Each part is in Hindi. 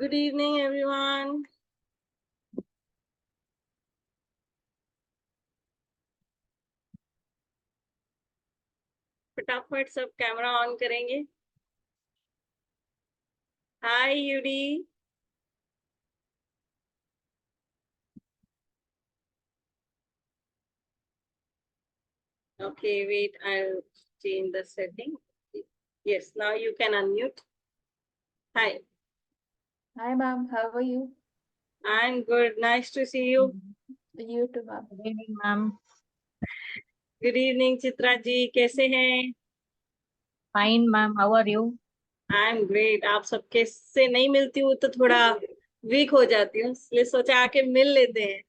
Good evening, everyone. फटाफट सब कैमरा ऑन करेंगे. Hi, Yuri. Okay, wait, I'll change the setting. Yes, now you can unmute. Hi. Hi, ma'am. How are you? I'm good. Nice to see you. You too, ma'am. Good evening, ma'am. Good evening, Chitra ji. कैसे हैं? Fine, ma'am. How are you? I'm great. आप सबके से नहीं मिलती हूँ तो थोड़ा वीक हो जाती हूँ, इसलिए सोचा आके मिल लेते हैं.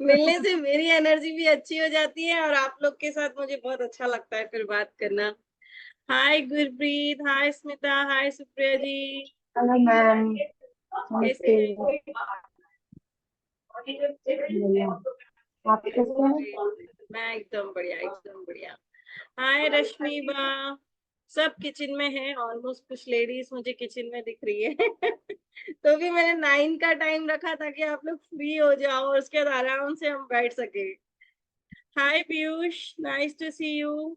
मिलने से मेरी एनर्जी भी अच्छी हो जाती है और आप लोग के साथ मुझे बहुत अच्छा लगता है फिर बात करना. हाय गुरप्रीत, हाय स्मिता, हाय सुप्रिया जी. Hello, ma'am. कैसे हैं? आप कैसे हैं? मैं एकदम बढ़िया, एकदम बढ़िया. हाय रश्मि बा. सब किचन में है ऑलमोस्ट. कुछ लेडीज मुझे किचन में दिख रही है. तो भी मैंने 9 का टाइम रखा ताकि आप लोग फ्री हो जाओ और उसके बाद आराम से हम बैठ सके. Hi Piyush, nice to see you.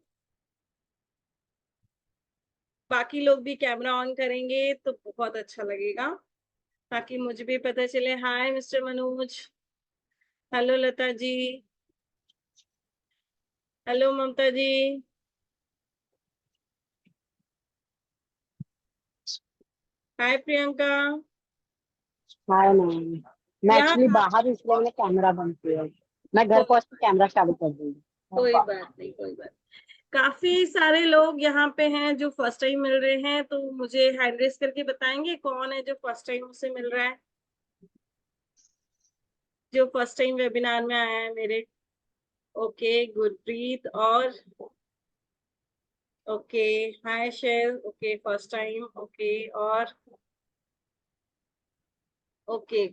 बाकी लोग भी कैमरा ऑन करेंगे तो बहुत अच्छा लगेगा ताकि मुझे भी पता चले. Hi mister Manoj. Hello Lata ji. Hello Mamta ji. Hi Priyanka. Hi ma'am. मैं यहाँ एक्चुअली बाहर हूँ, इसलिए मैंने कैमरा बंद किया है. मैं घर पहुंच के कैमरा चालू कर दूंगी. कोई बात नहीं, कोई बात. काफी सारे लोग यहाँ पे हैं जो फर्स्ट टाइम मिल रहे हैं, तो मुझे हैंड रेस करके बताएंगे कौन है जो फर्स्ट टाइम मुझसे मिल रहा है, जो फर्स्ट टाइम वेबिनार में आया है मेरे. ओके, गुरप्रीत. और ओके, हाय शेर. Okay, first time. ओके, और ओके,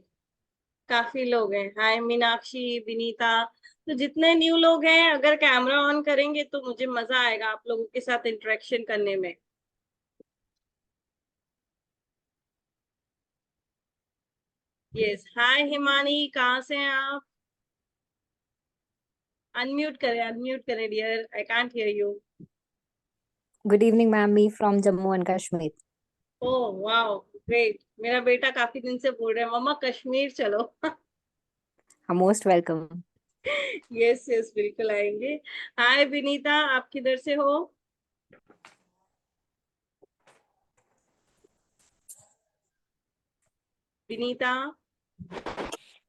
काफी लोग हैं. हाय मीनाक्षी, विनीता. तो जितने न्यू लोग हैं अगर कैमरा ऑन करेंगे तो मुझे मजा आएगा आप लोगों के साथ इंटरेक्शन करने में. यस. हाय हिमानी, कहाँ से हैं आप? अनम्यूट करें dear. I can't hear you. Good evening, ma'am. Me from Jammu and Kashmir. Oh wow, great. मेरा बेटा काफी दिन से बोल रहा है मम्मा कश्मीर चलो. Most welcome. यस यस, बिल्कुल आएंगे. हाय विनीता, आप किधर से हो? Vinita.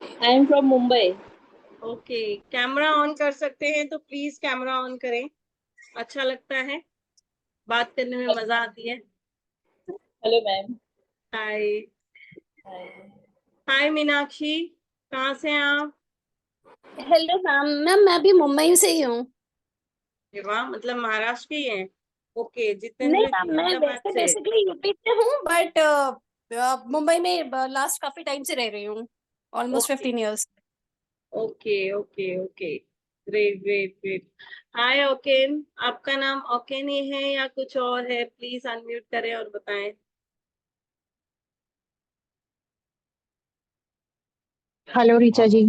I am from Mumbai. Okay, camera on कर सकते हैं तो प्लीज कैमरा ऑन करें. अच्छा लगता है, बात करने में मजा आती है. Hello ma'am. Hi. Hi Meenakshi, कहाँ से हैं आप? Hello ma'am. मैम मैं भी मुंबई से ही हूँ. अरे वाह, मतलब महाराष्ट्र के ही हैं. ओके, नहीं जितेंद्र मैम, जी मैं अहमदाबाद वैसे से. बेसिकली यूपी से हूँ, बट मुंबई में लास्ट काफी टाइम से रह रही हूँ. Almost okay 15 years. Okay okay okay, great great great. Hi ओकेन. आपका नाम ओकेन ही है या कुछ और है? प्लीज अनम्यूट करें और बताएं. हेलो रीचा जी.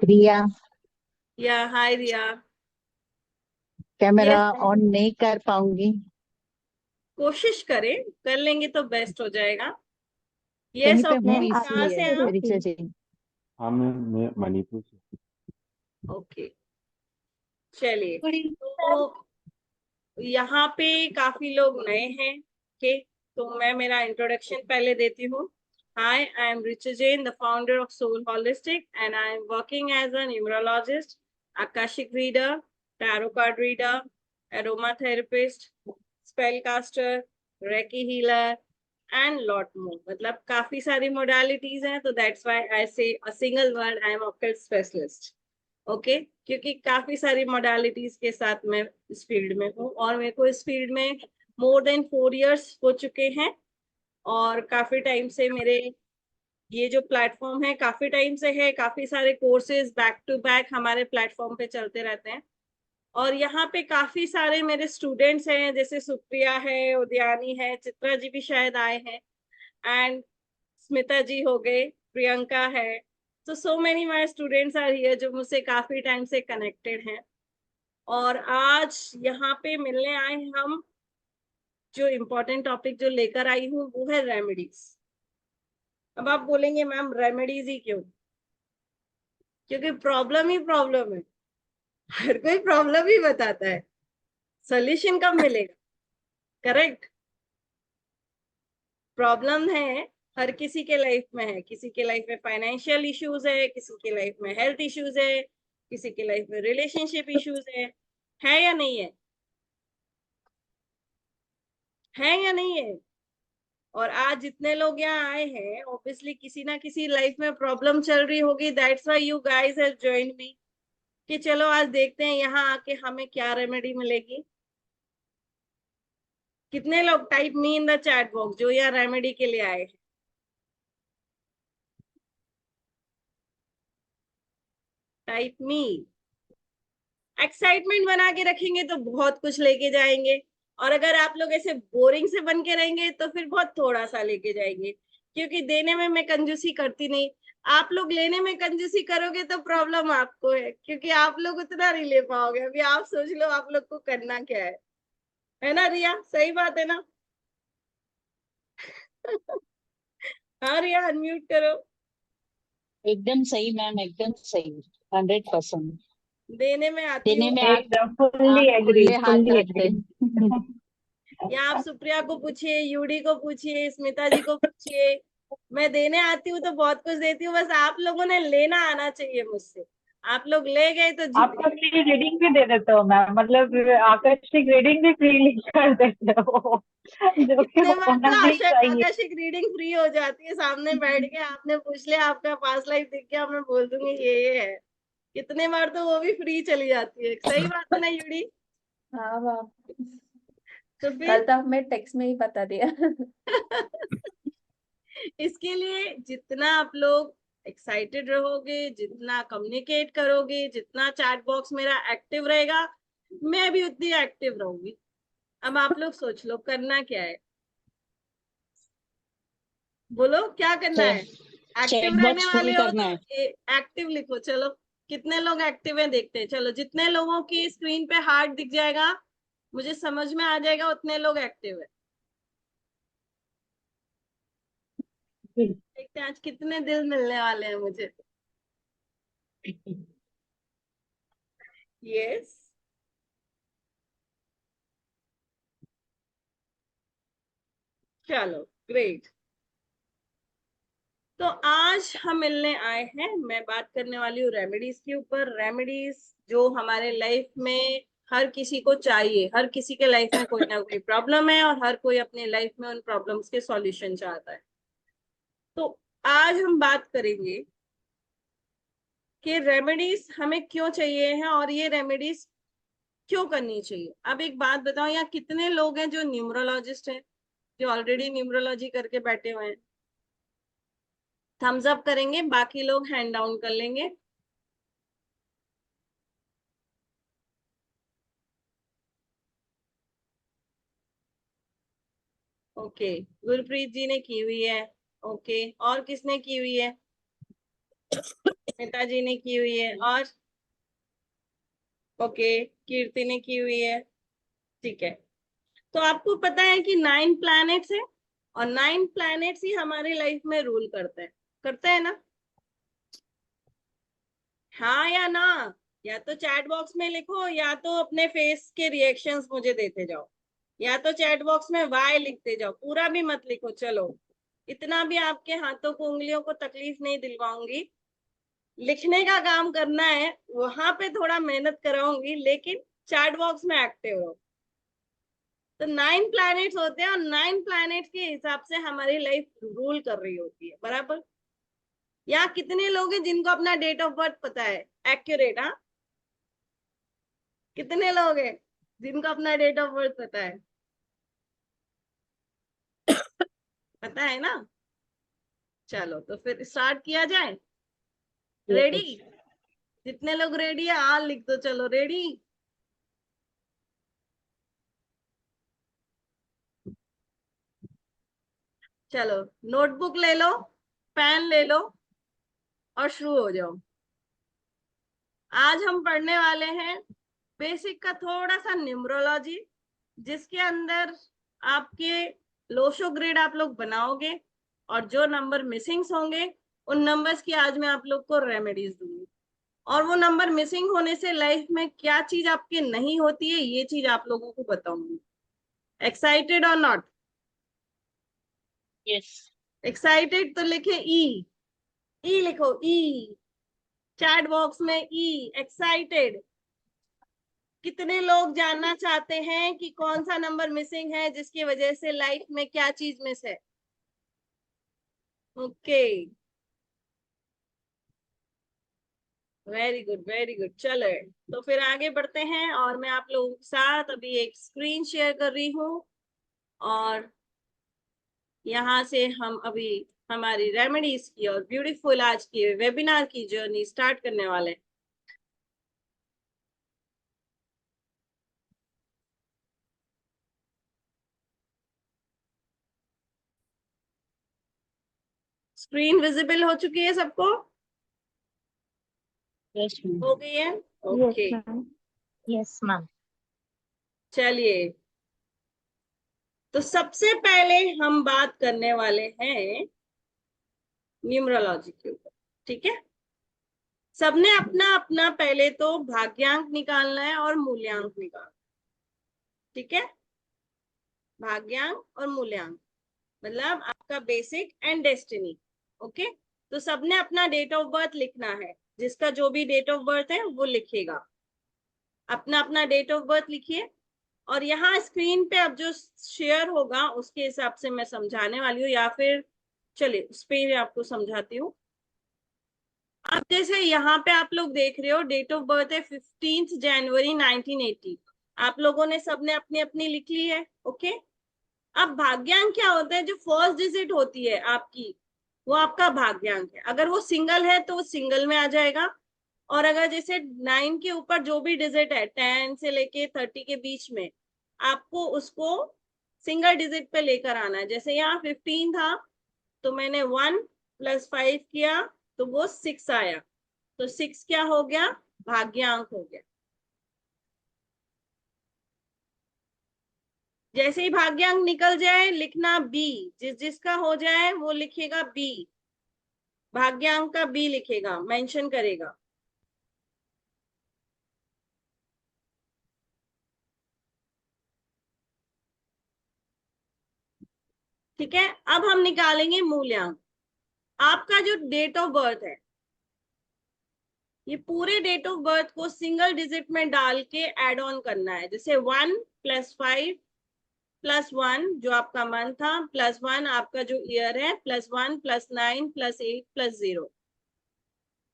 रिया. या हाय रिया. कैमरा यस, ऑन नहीं कर पाऊंगी. कोशिश करें, कर लेंगे तो बेस्ट हो जाएगा. कहीं यस पे हूँ ओकेन, कहाँ से हैं इसलिए आप? रीचा जी. हाँ मैं मणिपुर से. ओके, चलिए. Good evening ma'am. तो यहाँ पे काफी लोग नए हैं. ओके, तो मैं मेरा इंट्रोडक्शन पहले देती हूँ. Hi, I am Richa Jain, the founder of Soul Holistic, and I am working as a numerologist, Akashic reader, tarot card reader, aromatherapist, spellcaster, Reiki healer, and lot more. मतलब काफी सारी modalities हैं, तो that's why I say a single word, I am occult specialist. Okay, क्योंकि काफी सारी मोडालिटीज के साथ मैं इस फील्ड में हूँ और मेरे को इस फील्ड में मोर देन 4 years हो चुके हैं. और काफी टाइम से मेरे ये जो प्लेटफॉर्म है काफी टाइम से है. काफी सारे कोर्सेज बैक टू बैक हमारे प्लेटफॉर्म पे चलते रहते हैं. और यहाँ पे काफी सारे मेरे स्टूडेंट्स हैं, जैसे सुप्रिया है, उदयानी है, चित्रा जी भी शायद आए हैं. एंड स्मिता जी हो गए, प्रियंका है, तो so many my students are here जो मुझसे काफी टाइम से कनेक्टेड हैं। और आज यहाँ पे मिलने आए हम, जो इम्पोर्टेंट टॉपिक जो लेकर आई हूँ वो है रेमेडीज। अब आप बोलेंगे मैम रेमेडीज ही क्यों? क्योंकि प्रॉब्लम ही प्रॉब्लम है, हर कोई प्रॉब्लम ही बताता है, सोल्यूशन कब मिलेगा? करेक्ट। प्रॉब्लम है, हर किसी के लाइफ में है, किसी के लाइफ में फाइनेंशियल इश्यूज है, किसी के लाइफ में हेल्थ इश्यूज है, किसी के लाइफ में रिलेशनशिप इश्यूज है या नहीं है या नहीं है? और आज जितने लोग यहाँ आए हैं, ऑब्वियसली किसी ना किसी लाइफ में प्रॉब्लम चल रही होगी, that's why you guys have joined me, कि चलो आज देखते हैं यहाँ आके हमें क्या रेमेडी मिलेगी। कितने लोग type me in the chat box जो यहाँ रेमेडी के लिए आए हैं? टाइप मी। एक्साइटमेंट बना के रखेंगे तो बहुत कुछ लेके जाएंगे, और अगर आप लोग ऐसे बोरिंग से बन के रहेंगे तो फिर बहुत थोड़ा सा लेके जाएंगे, क्योंकि देने में मैं कंजूसी करती नहीं। आप लोग लेने में कंजूसी करोगे तो प्रॉब्लम आपको है, क्योंकि आप लोग उतना नहीं ले पाओगे। अभी आप सोच लो आप लोग को करना क्या है ना रिया? सही बात है ना? हाँ रिया, अनम्यूट करो। एकदम सही मैम, एकदम सही, 100%। देने में आती देने हूँ, में एकदम fully आप agree, खुले हाथ fully रखते agree. हैं। या आप सुप्रिया को पूछिए, यूडी को पूछिए, स्मिता जी को पूछिए। मैं देने आती हूँ तो बहुत कुछ देती हूँ, बस आप लोगों ने लेना आना चाहिए मुझसे। आप लोग ले गए तो जीत आप तो गए। फ्री रीडिंग भी दे देते हो मैम, मतलब आकर्षिक रीडिंग भी फ्री कर देते हो, जो कि कितने बार होना तो भी चाहिए। आकर्षक रीडिंग फ्री हो जाती है, सामने बैठ के आपने पूछ लिया, आपका पास लाइफ दिख गया, मैं बोल दूंगी ये है। कितने बार तो वो भी फ्री चली जाती है। सही बात है ना यूडी? हाँ वाह, तो कल फिर तो हमें टेक्स्ट में ही बता दिया। इसके लिए जितना आप लोग एक्साइटेड रहोगे, जितना कम्युनिकेट करोगे, जितना चैट बॉक्स मेरा एक्टिव रहेगा, मैं भी उतनी एक्टिव रहूंगी। अब आप लोग सोच लो करना क्या है, बोलो क्या करना है? एक्टिव चैट रहने बॉक्स फुल वाले हो करना तो है। एक्टिव लिखो। चलो कितने लोग एक्टिव हैं देखते हैं। चलो जितने लोगों की स्क्रीन पे हार्ट दिख जाएगा, मुझे समझ में आ जाएगा उतने लोग एक्टिव है। देखते हैं आज कितने दिल मिलने वाले हैं मुझे। यस, चलो ग्रेट। तो आज हम मिलने आए हैं, मैं बात करने वाली हूँ रेमेडीज के ऊपर। रेमेडीज जो हमारे लाइफ में हर किसी को चाहिए, हर किसी के लाइफ में कोई ना कोई प्रॉब्लम है और हर कोई अपने लाइफ में उन प्रॉब्लम्स के सॉल्यूशन चाहता है। तो आज हम बात करेंगे कि रेमेडीज हमें क्यों चाहिए है और ये रेमेडीज क्यों करनी चाहिए। अब एक बात बताओ, यहाँ कितने लोग हैं जो न्यूमरोलॉजिस्ट हैं, जो ऑलरेडी न्यूमरोलॉजी करके बैठे हुए हैं? थम्स अप करेंगे, बाकी लोग हैंड डाउन कर लेंगे। ओके, गुरप्रीत जी ने की हुई है। ओके, और किसने की हुई है? नेताजी ने की हुई है। और ओके, कीर्ति ने की हुई है। ठीक है, तो आपको पता है कि 9 प्लैनेट्स है, और 9 प्लैनेट्स ही हमारे लाइफ में रूल करते हैं ना? हाँ या ना? या तो चैट बॉक्स में लिखो, या तो अपने फेस के रिएक्शंस मुझे देते जाओ, या तो चैट बॉक्स में वाई लिखते जाओ, पूरा भी मत लिखो। चलो इतना भी आपके हाथों को, उंगलियों को तकलीफ नहीं दिलवाऊंगी। लिखने का काम करना है, वहां पे थोड़ा मेहनत कराऊंगी, लेकिन चैट बॉक्स में एक्टिव रहो। तो 9 प्लैनेट्स होते हैं, और 9 प्लैनेट्स के हिसाब से हमारी लाइफ रूल कर रही होती है, बराबर? यहाँ कितने लोग हैं जिनको अपना डेट ऑफ बर्थ पता है एक्यूरेट? हाँ, कितने लोग हैं जिनको अपना डेट ऑफ बर्थ पता है? पता है ना? चलो तो फिर स्टार्ट किया जाए। रेडी? जितने लोग रेडी है आ लिख दो। चलो रेडी? चलो नोटबुक ले लो, पेन ले लो और शुरू हो जाओ। आज हम पढ़ने वाले हैं बेसिक का थोड़ा सा न्यूमरोलॉजी, जिसके अंदर आपके लोशो ग्रेड आप लोग बनाओगे और जो नंबर मिसिंग्स होंगे उन नंबर्स की आज मैं आप लोग को रेमेडीज दूंगी। और वो नंबर मिसिंग होने से लाइफ में क्या चीज आपकी नहीं होती है ये चीज आप लोगों को बताऊंगी। एक्साइटेड और नॉट? यस। एक्साइटेड तो लिखे ई, ई लिखो ई चैट बॉक्स में, ई एक्साइटेड। कितने लोग जानना चाहते हैं कि कौन सा नंबर मिसिंग है जिसकी वजह से लाइफ में क्या चीज मिस है? Okay, very good very good. चलो तो फिर आगे बढ़ते हैं और मैं आप लोगों के साथ अभी एक स्क्रीन शेयर कर रही हूँ और यहाँ से हम अभी हमारी रेमेडीज की और ब्यूटीफुल आज की वेबिनार की जर्नी स्टार्ट करने वाले हैं। स्क्रीन विजिबल हो चुकी है सबको? यस हो गई है? Yes, okay, ma'am. Yes, ma'am. चलिए तो सबसे पहले हम बात करने वाले हैं न्यूमरोलॉजी के ऊपर। ठीक है, सबने अपना अपना पहले तो भाग्यांक निकालना है और मूल्यांक निकालना। ठीक है, भाग्यांक और मूल्यांक मतलब आपका बेसिक एंड डेस्टिनी। ओके, तो सबने अपना डेट ऑफ बर्थ लिखना है। जिसका जो भी डेट ऑफ बर्थ है वो लिखेगा, अपना अपना डेट ऑफ बर्थ लिखिए। और यहाँ स्क्रीन पे अब जो शेयर होगा उसके हिसाब से मैं समझाने वाली हूँ, या फिर चलिए उस पे आपको समझाती हूँ। अब जैसे यहाँ पे आप लोग देख रहे हो डेट ऑफ बर्थ है 15 जनवरी 1980। आप लोगों ने सबने अपनी अपनी लिख ली है। ओके, अब भाग्यांक क्या होता है? जो फर्स्ट डिजिट होती है आपकी वो आपका भाग्यांक है। अगर वो सिंगल है तो वो सिंगल में आ जाएगा, और अगर जैसे 9 के ऊपर जो भी डिजिट है 10 से लेके 30 के बीच में, आपको उसको सिंगल डिजिट पे लेकर आना है। जैसे यहाँ 15 था तो मैंने 1 + 5 किया तो वो 6 आया, तो 6 क्या हो गया? भाग्यांक हो गया। जैसे ही भाग्यांक निकल जाए लिखना बी, जिसका हो जाए वो लिखेगा बी, भाग्यांक का बी लिखेगा, मेंशन करेगा। ठीक है, अब हम निकालेंगे मूल्यांक। आपका जो डेट ऑफ बर्थ है ये पूरे डेट ऑफ बर्थ को सिंगल डिजिट में डाल के एड ऑन करना है। जैसे 1 + 5 + 1 जो आपका मंथ था, +1 आपका जो ईयर है, +1 + 9 + 8 + 0।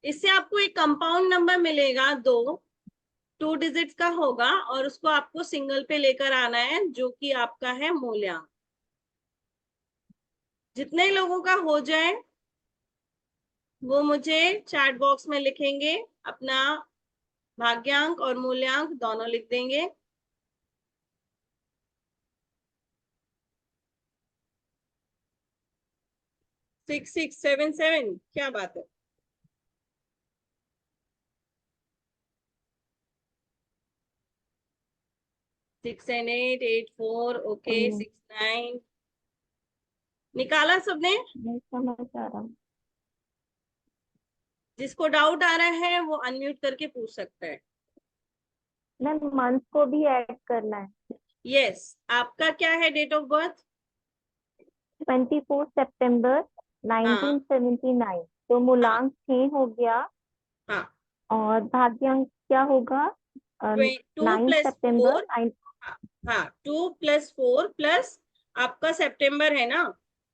इससे आपको एक कंपाउंड नंबर मिलेगा, 2 डिजिट्स का होगा, और उसको आपको सिंगल पे लेकर आना है जो कि आपका है मूल्यांक। जितने लोगों का हो जाए वो मुझे चैट बॉक्स में लिखेंगे, अपना भाग्यांक और मूल्यांक दोनों लिख देंगे। सिक्स 6 7 7, क्या बात है। Six and 8 8 4, okay. 6 9 निकाला सबने? नहीं समझ आ रहा। जिसको डाउट आ रहा है वो अनम्यूट करके पूछ सकता है। मैम मंथ को भी ऐड करना है। यस, आपका क्या है डेट ऑफ बर्थ? 24 सितंबर हाँ 1979। तो हाँ मूलांक 6 हो गया हाँ, और भाग्यांक क्या होगा? 2 9 + सितंबर 4। हाँ 2 + 4 प्लस आपका सितंबर है ना,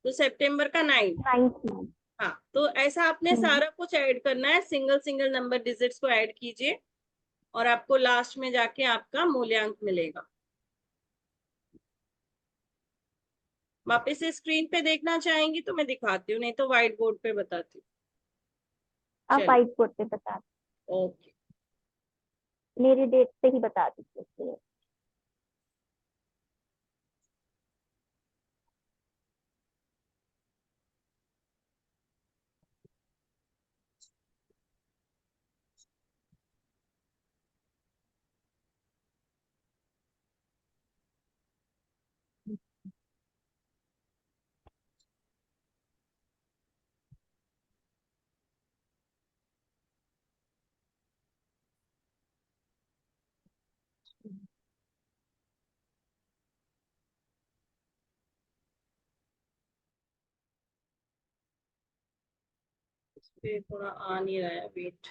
तो सितंबर का 9। 9। हाँ, तो ऐसा आपने सारा कुछ ऐड करना है, सिंगल सिंगल नंबर डिजिट्स को ऐड कीजिए और आपको लास्ट में जाके आपका मूल्यांक मिलेगा। वापस से स्क्रीन पे देखना चाहेंगी तो मैं दिखाती हूँ, नहीं तो व्हाइट बोर्ड पे बताती हूँ। आप चलिए, व्हाइट बोर्ड पे बता ओके। मेरी डेट से ही बता दीजिए। इस पे थोड़ा आ नहीं रहा है, वेट।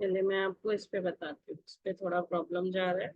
चलिए मैं आपको इस पे बताती हूँ, इस पे थोड़ा प्रॉब्लम जा रहा है।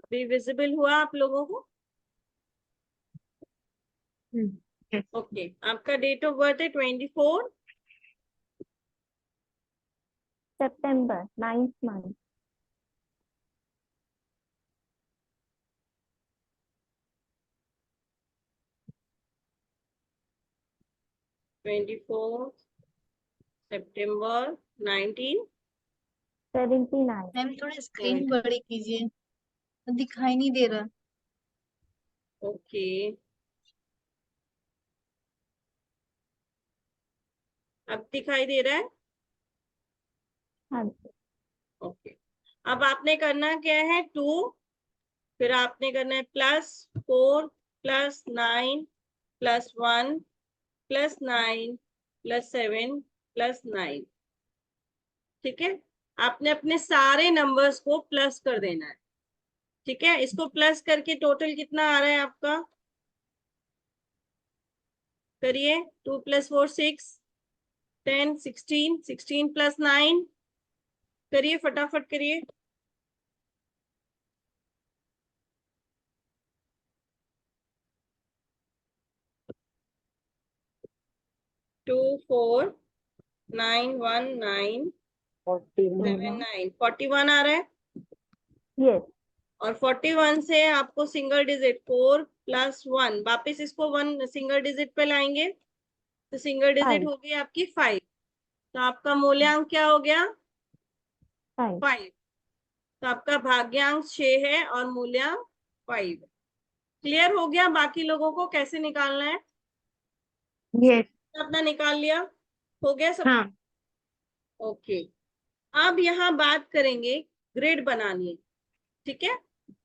अभी विजिबल हुआ आप लोगों को? ओके, आपका डेट ऑफ बर्थ है 24 September, 9th month. 24 सितंबर 19। 79. मैम थोड़ी स्क्रीन बड़ी कीजिए, दिखाई नहीं दे रहा। ओके, अब दिखाई दे रहा है? हाँ जी. ओके, अब आपने करना क्या है, 2, फिर आपने करना है +4 +9 +1 +9 +7 +9। ठीक है, आपने अपने सारे नंबर्स को प्लस कर देना है। ठीक है, इसको प्लस करके टोटल कितना आ रहा है आपका, करिए। 2 + 4 6, 10 16, 16 + 9, करिए फटाफट करिए। 2 4 9 1 9 7 9 41 आ रहा है। Yes. और 41 से आपको सिंगल डिजिट 4 + 1, वापिस इसको 1 सिंगल डिजिट पे लाएंगे, तो सिंगल डिजिट 5. होगी आपकी 5। तो आपका मूल्यांक क्या हो गया, 5. 5। तो आपका भाग्यांक 6 है और मूल्यांक 5। क्लियर हो गया? बाकी लोगों को कैसे निकालना है? Yes. अपना निकाल लिया, हो गया सब? हाँ. ओके, अब यहाँ बात करेंगे ग्रिड बनानी है। ठीक है,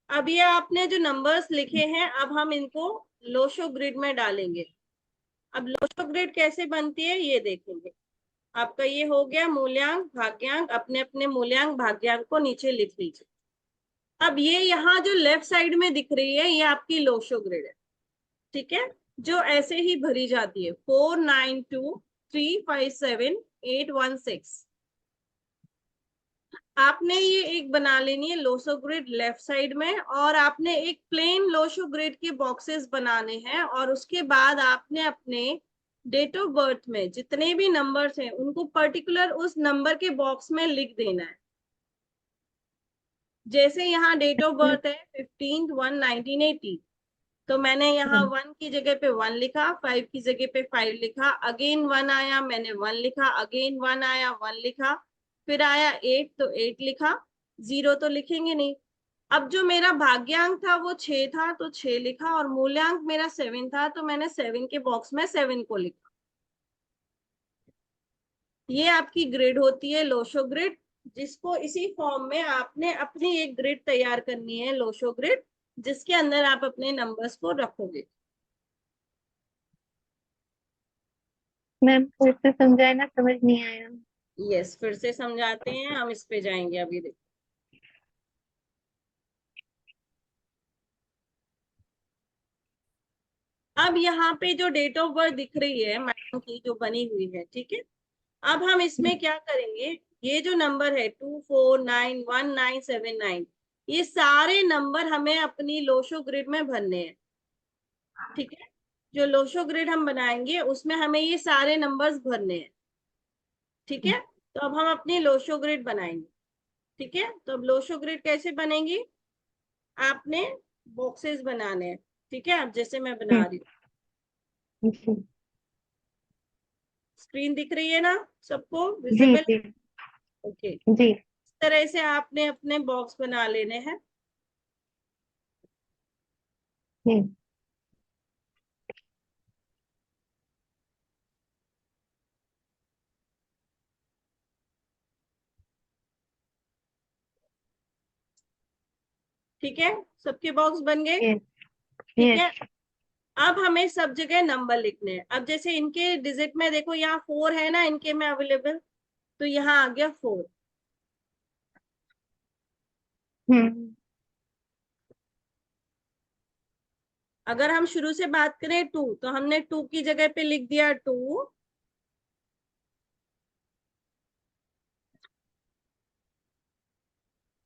अब ये आपने जो नंबर्स लिखे हैं, अब हम इनको लोशो ग्रिड में डालेंगे। अब लोशो ग्रिड कैसे बनती है ये देखेंगे। आपका ये हो गया मूल्यांक भाग्यांक, अपने अपने मूल्यांक भाग्यांक को नीचे लिख लीजिए। अब ये यहाँ जो लेफ्ट साइड में दिख रही है, ये आपकी लोशो ग्रिड है। ठीक है, जो ऐसे ही भरी जाती है, 4 9 2 3 5 7 8 1 6। आपने ये एक बना लेनी है लोशो ग्रिड लेफ्ट साइड में, और आपने एक प्लेन लोशो ग्रिड के बॉक्सेस बनाने हैं, और उसके बाद आपने अपने डेट ऑफ बर्थ में जितने भी नंबर्स हैं उनको पर्टिकुलर उस नंबर के बॉक्स में लिख देना है। जैसे यहाँ डेट ऑफ बर्थ है 15/1/1980, तो मैंने यहाँ 1 की जगह पे 1 लिखा, 5 की जगह पे 5 लिखा, अगेन 1 आया मैंने 1 लिखा, अगेन 1 आया 1 लिखा, फिर आया 8 तो 8 लिखा, 0 तो लिखेंगे नहीं। अब जो मेरा भाग्यांक था वो 6 था तो 6 लिखा, और मूल्यांक मेरा 7 था तो मैंने 7 के बॉक्स में 7 को लिखा। ये आपकी ग्रिड होती है लोशो ग्रिड, जिसको इसी फॉर्म में आपने अपनी एक ग्रिड तैयार करनी है लोशो ग्रिड, जिसके अंदर आप अपने नंबर्स को रखोगे। मैम फिर से समझाए ना, समझ नहीं आया. यस, फिर से समझाते हैं, हम इस पे जाएंगे अभी। देखो, अब यहाँ पे जो डेट ऑफ बर्थ दिख रही है मैडम की जो बनी हुई है, ठीक है, अब हम इसमें क्या करेंगे, ये जो नंबर है 2 4 9 1 9 7 9, ये सारे नंबर हमें अपनी लोशो ग्रिड में भरने हैं। ठीक है, जो लोशो ग्रिड हम बनाएंगे उसमें हमें ये सारे नंबर्स भरने हैं। ठीक है, तो अब हम अपनी लोशो ग्रिड बनाएंगे। ठीक है, तो अब लोशो ग्रिड कैसे बनेगी, आपने बॉक्सेस बनाने हैं। ठीक है, अब जैसे मैं बना रही हूँ, जी स्क्रीन दिख रही है ना सबको, जी विजिबल? जी ओके, जी। इस तरह से आपने अपने बॉक्स बना लेने हैं। हम्म, ठीक है, सबके बॉक्स बन गए। यस ठीक है, यस। अब हमें सब जगह नंबर लिखने हैं। अब जैसे इनके डिजिट में देखो, यहाँ 4 है ना इनके में अवेलेबल, तो यहाँ आ गया 4। हम्म अगर हम शुरू से बात करें 2, तो हमने 2 की जगह पे लिख दिया 2।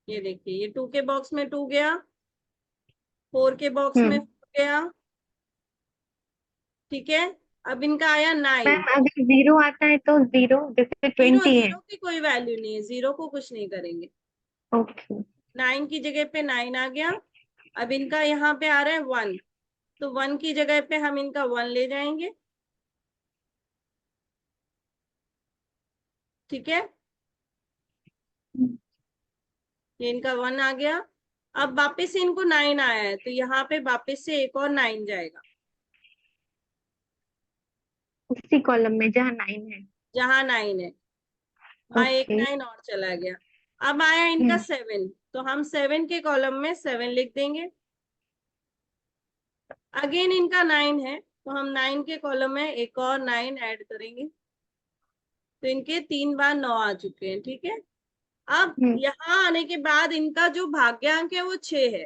ये देखिए, ये 2 के बॉक्स में 2 गया, 4 के बॉक्स में 4 गया। ठीक है, अब इनका आया 9। मैम अगर जीरो आता है तो जीरो, जैसे जीरो 20 है। जीरो की कोई वैल्यू नहीं है, जीरो को कुछ नहीं करेंगे। ओके 9 की जगह पे 9 आ गया। अब इनका यहाँ पे आ रहा है 1, तो 1 की जगह पे हम इनका 1 ले जाएंगे। ठीक है, ये इनका 1 आ गया। अब वापस से इनको 9 आया है, तो यहाँ पे वापस से एक और 9 जाएगा, उसी कॉलम में जहाँ 9 है। जहाँ 9 है वहां एक ओके 9 और चला गया। अब आया इनका 7, तो हम 7 के कॉलम में 7 लिख देंगे। अगेन इनका 9 है, तो हम 9 के कॉलम में एक और 9 ऐड करेंगे, तो इनके 3 बार 9 आ चुके हैं। ठीक है, अब यहाँ आने के बाद इनका जो भाग्यांक है वो 6 है।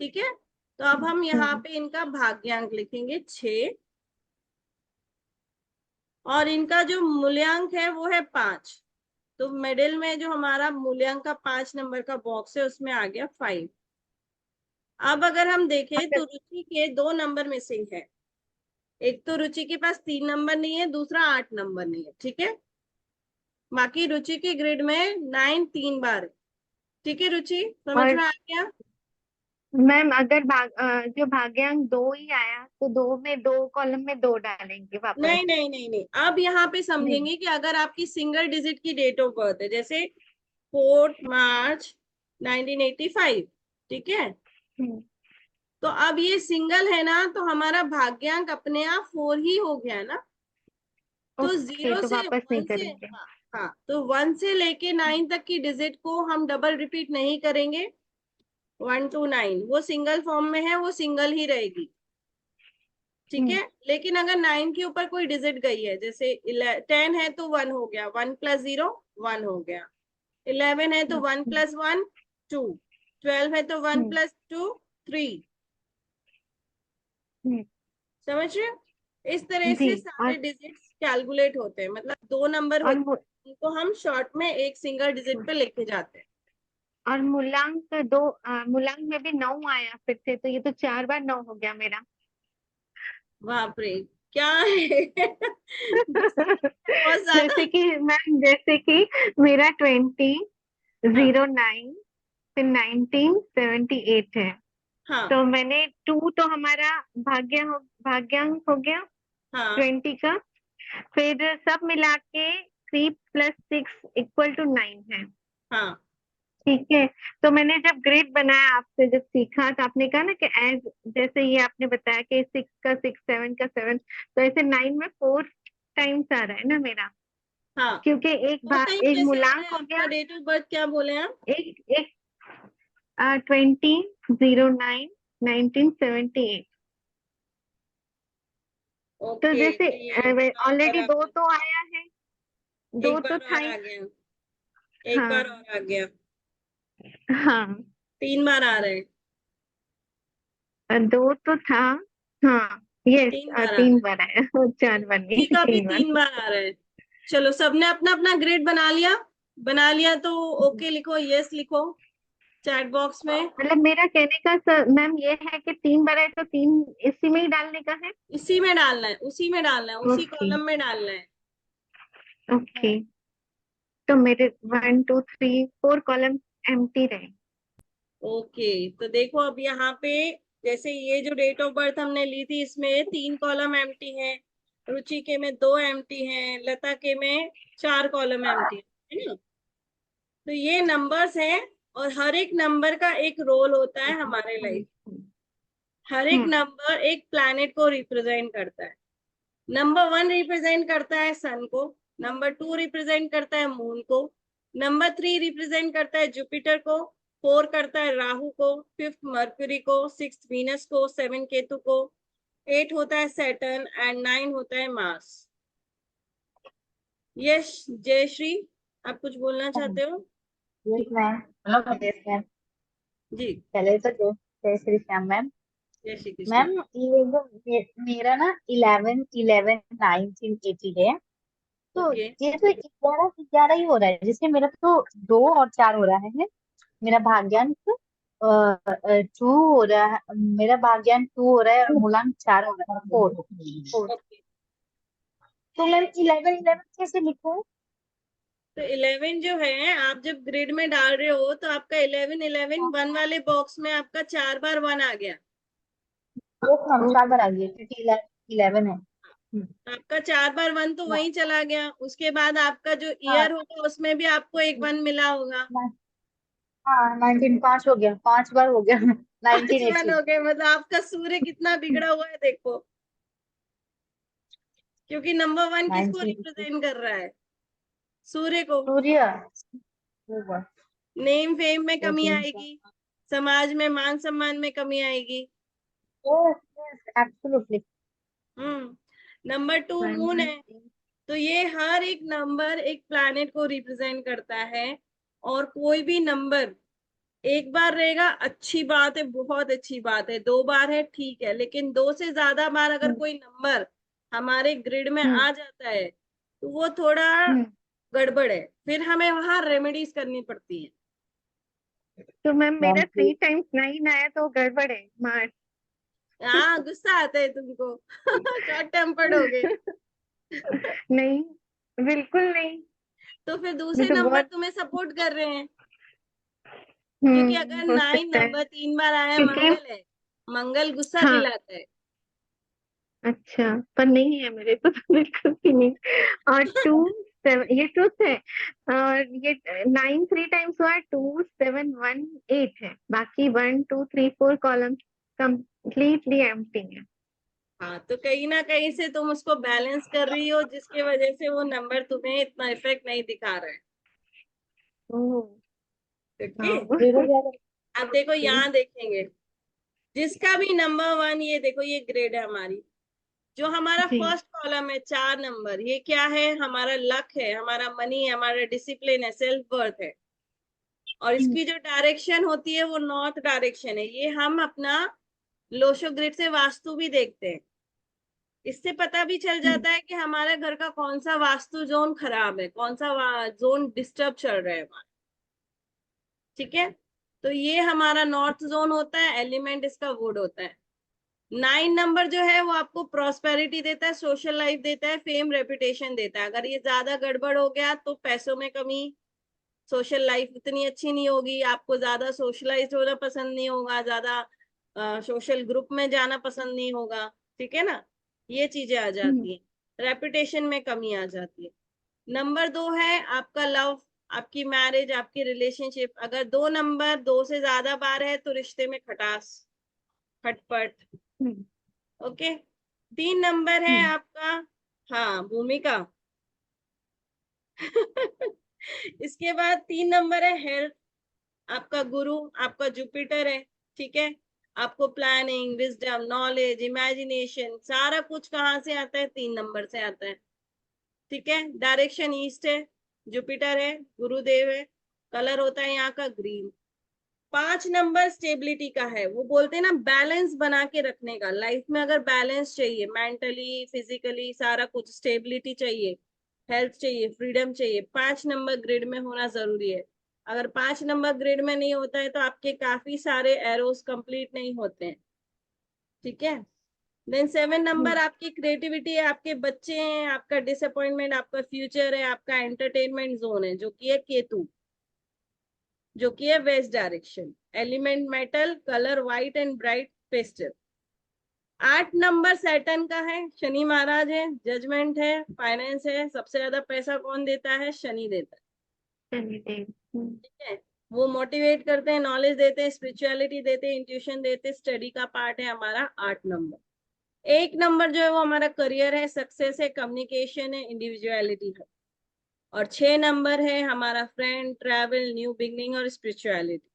ठीक है, तो अब हम यहाँ पे इनका भाग्यांक लिखेंगे 6, और इनका जो मूल्यांक है वो है 5। तो मिडिल में जो हमारा मूल्यांक का 5 नंबर का बॉक्स है उसमें आ गया 5। अब अगर हम देखें तो रुचि के 2 नंबर मिसिंग है। एक तो रुचि के पास 3 नंबर नहीं है, दूसरा 8 नंबर नहीं है। ठीक है, बाकी रुचि के ग्रिड में 9 3 बार है। ठीक है रुचि, समझ और में आ गया? मैम अगर जो भाग्यांक 2 ही आया तो दो में, दो कॉलम में दो डालेंगे वापस। नहीं नहीं नहीं नहीं, अब यहाँ पे नहीं समझेंगे कि अगर आपकी सिंगल डिजिट की डेट ऑफ बर्थ है, जैसे 4 मार्च 1985। ठीक है, हम्म, तो अब ये सिंगल है ना, तो हमारा भाग्यांक अपने आप 4 ही हो गया ना। तो ओके जीरो तो से वापस नहीं 1 से, करेंगे। हाँ हाँ, तो 1 से लेके 9 तक की डिजिट को हम डबल रिपीट नहीं करेंगे। 1 to 9 वो सिंगल फॉर्म में है, वो सिंगल ही रहेगी। ठीक हम्म है, लेकिन अगर 9 के ऊपर कोई डिजिट गई है, जैसे 10 है तो 1 हो गया, 1 + 0 1 हो गया। 11 है तो 1 + 1 2। 12 है तो 1 हम्म + 2 3। हम्म, समझ रहे हो? इस तरह जी। से सारे डिजिट्स कैलकुलेट होते हैं, मतलब 2 नंबर और होते हैं, उनको हम शॉर्ट में एक सिंगल डिजिट पे लेके जाते हैं। और मूलांक मूलांक में भी 9 आया फिर से, तो ये तो 4 बार 9 हो गया मेरा। बाप रे, क्या है? बहुत ज्यादा। जैसे कि मैम, जैसे कि मेरा 20 हाँ 09 फिर 1978 है। हाँ तो मैंने 2 तो हमारा भाग्यांक हो गया हाँ 20 का। फिर सब मिला के 3 + 6 = 9 है। हाँ ठीक है, तो मैंने जब ग्रिड बनाया आपसे, जब सीखा, तो आपने कहा ना कि एज, जैसे ये आपने बताया कि 6 का 6 7 का 7, तो ऐसे 9 में 4 टाइम्स आ रहा है ना मेरा, हाँ, क्योंकि दो टाइम एक कैसे आ रहा मूलांक है? हो आपका गया। डेट ऑफ बर्थ क्या बोले आप? एक एक 20/09 1978। तो ओके, जैसे तो ये एक बार और ऑलरेडी आ दो गया, तो आया है, दो एक तो बार था और ही। आ गया, एक बार हाँ और आ गया, हाँ, 3 बार आ रहे हैं, दो तो था। हाँ यस, 3 बार आ रहे 3 हैं। बार आया। 4 बार जी नहीं, का भी 3 बार। 3 बार आ रहे हैं। चलो, सबने अपना अपना ग्रेड बना लिया? बना लिया तो ओके लिखो, यस लिखो चैट बॉक्स में। मतलब मेरा कहने का मैम ये है कि 3 बार है तो 3 इसी में ही डालने का है। इसी में डालना है, उसी में डालना है, उसी ओके कॉलम में डालना है। ओके, तो मेरे 1 2 3 4 कॉलम एम्प्टी रहे। ओके, तो देखो अब यहाँ पे जैसे ये जो डेट ऑफ बर्थ हमने ली थी इसमें 3 कॉलम एम्प्टी है, रुचि के में 2 एम्प्टी है, लता के में 4 कॉलम एम्प्टी है ना। तो ये नंबर्स हैं और हर एक नंबर का एक रोल होता है हमारे लाइफ। हर एक नंबर एक प्लैनेट को रिप्रेजेंट करता है। नंबर 1 रिप्रेजेंट करता है सन को, नंबर 2 रिप्रेजेंट करता है मून को, नंबर 3 रिप्रेजेंट करता है जुपिटर को, 4 करता है राहु को, 5th मर्क्यूरी को, 6th वीनस को, 7 केतु को, 8 होता है सैटर्न एंड 9 होता है मार्स। यस जयश्री, आप कुछ बोलना चाहते हो? यस मैम, मतलब यस मैम, जी पहले तो जय श्री श्याम मैम। जय श्री कृष्ण। मैम ये जो मेरा ना 11 11 1980 है, तो ओके ये तो 11 11 ही हो रहा है, जिससे मेरा तो 2 और 4 हो रहा है। मेरा भाग्यांक 2 हो रहा है, मेरा भाग्यांक 2 हो रहा है और मूलांक 4 हो रहा है, 4 4। ओके। तो मैम 11 11 कैसे लिखूं? तो 11 जो है आप जब ग्रिड में डाल रहे हो तो आपका 11 11 1 वाले बॉक्स में आपका 4 बार 1 आ गया। वो हम 4 बार आ गए क्योंकि 11 है। आपका 4 बार 1 तो वहीं चला गया। उसके बाद आपका जो हाँ ईयर होगा उसमें भी आपको एक 1 मिला होगा। हाँ 19 5 हो गया, 5 बार हो गया 5 1 1980। हो गए। मतलब आपका सूर्य कितना बिगड़ा हुआ है देखो, क्योंकि नंबर 1 किसको 1980 रिप्रेजेंट कर रहा है? सूर्य को। सूर्य होगा। नेम फेम में कमी 18 आएगी, समाज में मान सम्मान में कमी आएगी। एब्सोल्युटली। नंबर 2 मून है, तो ये हर एक नंबर एक प्लैनेट को रिप्रेजेंट करता है। और कोई भी नंबर एक बार रहेगा अच्छी बात है, बहुत अच्छी बात है, 2 बार है ठीक है, लेकिन 2 से ज्यादा बार अगर कोई नंबर हमारे ग्रिड में आ जाता है तो वो थोड़ा गड़बड़ है, फिर हमें वहां रेमेडीज करनी पड़ती है। तो मैम मेरा 3 टाइम्स 9 आया तो गड़बड़ है मार्च। हाँ गुस्सा आता है तुमको शॉर्ट टेम्पर्ड हो गए। नहीं, बिल्कुल नहीं। तो फिर ये दूसरे तो नंबर बहुत तुम्हें सपोर्ट कर रहे हैं, क्योंकि अगर हो 9 सकता है नंबर 3 बार आया क्योंकि मंगल है, मंगल गुस्सा हाँ, दिलाता है। अच्छा, पर नहीं है मेरे तो बिल्कुल भी नहीं। और 2 7 ये ट्रुथ है। और ये 9 3 टाइम्स हुआ, 2 7 1 8 है, बाकी 1 2 3 4 कॉलम कंप्लीटली एम्प्टी है। हाँ तो कहीं ना कहीं से तुम उसको बैलेंस कर रही हो, जिसकी वजह से वो नंबर तुम्हें इतना इफेक्ट नहीं दिखा रहा है। ओह, ओके, हाँ। अब देखो यहाँ देखेंगे, जिसका भी नंबर 1, ये देखो ये ग्रेड है हमारी। जो हमारा जी फर्स्ट कॉलम है 4 नंबर, ये क्या है? हमारा लक है, हमारा मनी है, हमारा डिसिप्लिन है, सेल्फ वर्थ है। और इसकी जो डायरेक्शन होती है वो नॉर्थ डायरेक्शन है। ये हम अपना लोशो ग्रिड से वास्तु भी देखते हैं, इससे पता भी चल जाता है कि हमारे घर का कौन सा वास्तु जोन खराब है, कौन सा जोन डिस्टर्ब चल रहा है हमारा। ठीक है, तो ये हमारा नॉर्थ जोन होता है, एलिमेंट इसका वुड होता है। 9 नंबर जो है वो आपको प्रॉस्पेरिटी देता है, सोशल लाइफ देता है, फेम रेपुटेशन देता है। अगर ये ज्यादा गड़बड़ हो गया तो पैसों में कमी, सोशल लाइफ उतनी अच्छी नहीं होगी, आपको ज्यादा सोशलाइज होना पसंद नहीं होगा, ज्यादा सोशल ग्रुप में जाना पसंद नहीं होगा। ठीक है ना, ये चीजें आ जाती हैं, रेपुटेशन में कमी आ जाती है। नंबर 2 है आपका लव, आपकी मैरिज, आपकी रिलेशनशिप। अगर 2 नंबर 2 से ज्यादा बार है तो रिश्ते में खटास, खटपट। ओके, 3 नंबर है आपका, हाँ, भूमिका इसके बाद 3 नंबर है हेल्थ, आपका गुरु, आपका जुपिटर है। ठीक है, आपको प्लानिंग, विजडम, नॉलेज, इमेजिनेशन, सारा कुछ कहाँ से आता है? 3 नंबर से आता है। ठीक है, डायरेक्शन ईस्ट है, जुपिटर है, गुरुदेव है, कलर होता है यहाँ का ग्रीन। 5 नंबर स्टेबिलिटी का है, वो बोलते हैं ना बैलेंस बना के रखने का। लाइफ में अगर बैलेंस चाहिए, मेंटली फिजिकली सारा कुछ स्टेबिलिटी चाहिए, हेल्थ चाहिए, फ्रीडम चाहिए, 5 नंबर ग्रिड में होना जरूरी है। अगर 5 नंबर ग्रिड में नहीं होता है तो आपके काफी सारे एरोस कंप्लीट नहीं होते हैं। ठीक है, देन 7 नंबर आपकी क्रिएटिविटी है, आपके बच्चे हैं, आपका डिसअपॉइंटमेंट, आपका फ्यूचर है, आपका एंटरटेनमेंट जोन है, जो कि है केतु, जो कि है west direction. Element metal, colour white and bright, festive. 8 number Saturn का है, शनि महाराज है, जजमेंट है, फाइनेंस है। सबसे ज्यादा पैसा कौन देता है? शनि देता है। शनिदेव। ठीक है, वो मोटिवेट करते हैं, नॉलेज देते हैं, स्पिरिचुअलिटी देते हैं, इंट्यूशन देते हैं, स्टडी का पार्ट है हमारा 8 नंबर। 1 नंबर जो है वो हमारा करियर है, सक्सेस है, कम्युनिकेशन है, इंडिविजुअलिटी है। और 6 नंबर है हमारा फ्रेंड, ट्रैवल, न्यू बिगनिंग और स्पिरिचुअलिटी।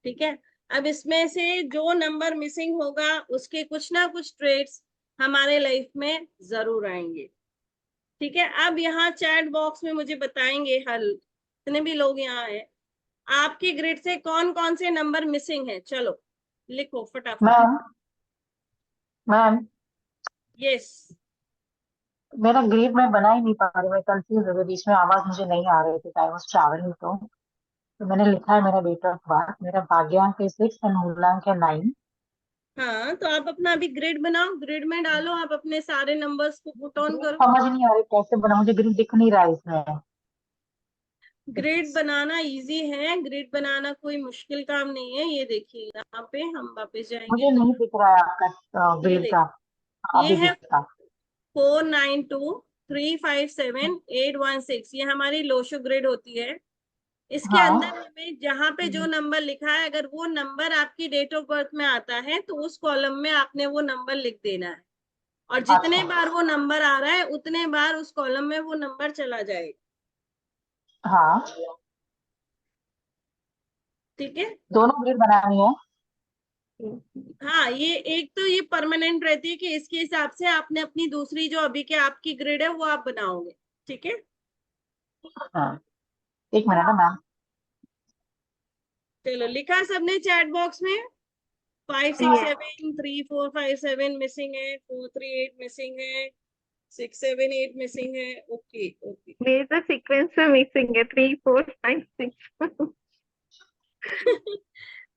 ठीक है, अब इसमें से जो नंबर मिसिंग होगा उसके कुछ ना कुछ ट्रेड्स हमारे लाइफ में जरूर आएंगे। ठीक है, अब यहाँ चैट बॉक्स में मुझे बताएंगे हल, जितने भी लोग यहाँ हैं, आपके ग्रिड से कौन कौन से नंबर मिसिंग है। चलो लिखो फटाफट। मैम मैम यस, मेरा ग्रेड मैं बना ही नहीं पा रही, मैं कंफ्यूज हो गई, बीच में आवाज मुझे नहीं आ रही थी, आई वाज ट्रैवलिंग। तो मैंने लिखा है मेरा डेट ऑफ बर्थ, मेरा भाग्यांक है 6 और मूलांक है 9। हाँ तो आप अपना अभी ग्रिड बनाओ, ग्रिड में डालो, आप अपने सारे नंबर्स को पुट ऑन करो। समझ नहीं आ रही कैसे बना, मुझे ग्रिड दिख नहीं रहा है इसमें। ग्रिड बनाना इजी है, ग्रिड बनाना कोई मुश्किल काम नहीं है। ये देखिए यहाँ पे हम वापस जाएंगे मुझे तो नहीं दिख रहा है आपका ये ग्रिड का। देखिए, ये अभी है दिखता। 492357 816। ये हमारी लोशो ग्रिड होती है। इसके हाँ अंदर हमें जहाँ पे जो नंबर लिखा है, अगर वो नंबर आपकी डेट ऑफ बर्थ में आता है तो उस कॉलम में आपने वो नंबर लिख देना है। और जितने अच्छा बार वो नंबर आ रहा है उतने बार उस कॉलम में वो नंबर चला जाएगा। हाँ, ठीक है, दोनों ग्रिड बनानी है। हाँ ये एक तो ये परमानेंट रहती है कि इसके हिसाब से आपने अपनी दूसरी जो अभी के आपकी ग्रिड है वो आप बनाओगे। ठीक है, हाँ, एक मिनट ना मैम। चलो लिखा सबने चैट बॉक्स में? 567345 मिसिंग है, 438 मिसिंग है, 678 मिसिंग है। Okay okay. मेरे तो सीक्वेंस में मिसिंग है 3 4 5 6।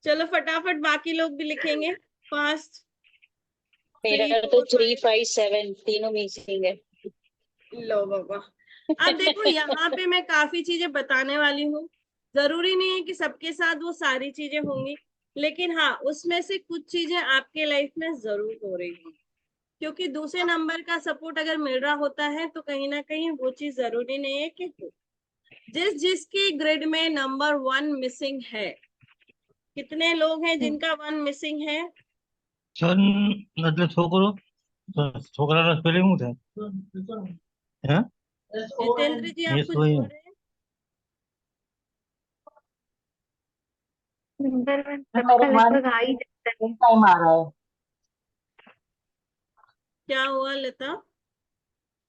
चलो फटाफट बाकी लोग भी लिखेंगे फास्ट। मेरा 3 तो 4 3 5। 5 7 तीनों मिसिंग है। लो बाबा, अब देखो यहाँ पे मैं काफी चीजें बताने वाली हूँ। जरूरी नहीं है कि सबके साथ वो सारी चीजें होंगी, लेकिन हाँ उसमें से कुछ चीजें आपके लाइफ में जरूर हो रही होंगी। क्योंकि दूसरे नंबर का सपोर्ट अगर मिल रहा होता है तो कहीं ना कहीं वो चीज जरूरी नहीं है कि हो। जिसकी ग्रिड में नंबर 1 मिसिंग है, कितने लोग हैं जिनका 1 मिसिंग है? सन એટલે છોકરો છોકરાના સ્પેલિંગ શું થાય હે जितेंद्र जी आप ये कुछ सोई बोल रहे हैं? नंबर 1 मेरे सबका मन लगभग आ ही जाता है। टाइम आ रहा है। क्या हुआ लता?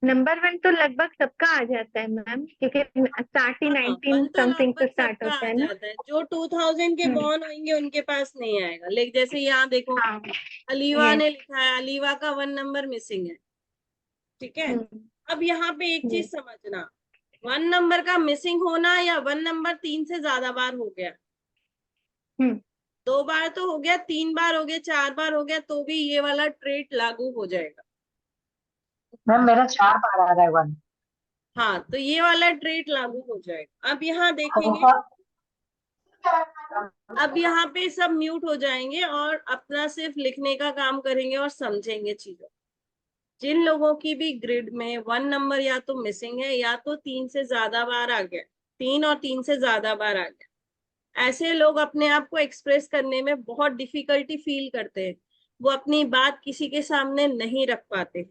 नंबर 1 तो लगभग सबका आ जाता है मैम, क्योंकि स्टार्ट ही हाँ 19 1 तो समथिंग से लगभग स्टार्ट सबका होता आ है ना। जाता है। जो 2000 के बॉर्न होंगे उनके पास नहीं आएगा। लेकिन जैसे यहाँ देखो, हाँ अलीवा यस। ने लिखा है, अलीवा का 1 नंबर मिसिंग है। ठीक है, अब यहाँ पे एक चीज समझना, 1 नंबर का मिसिंग होना या 1 नंबर 3 से ज्यादा बार हो गया, 2 बार तो हो गया, 3 बार हो गया, 4 बार हो गया, तो भी ये वाला ट्रेट लागू हो जाएगा। मैम मेरा 4 बार आ रहा है 1। हाँ तो ये वाला ट्रेट लागू हो जाएगा। अब यहाँ देखेंगे, अब यहाँ पे सब म्यूट हो जाएंगे और अपना सिर्फ लिखने का काम करेंगे और समझेंगे चीजों। जिन लोगों की भी ग्रिड में 1 नंबर या तो मिसिंग है या तो 3 से ज्यादा बार आ गया, 3 और 3 से ज्यादा बार आ गया, ऐसे लोग अपने आप को एक्सप्रेस करने में बहुत डिफिकल्टी फील करते हैं। वो अपनी बात किसी के सामने नहीं रख पाते।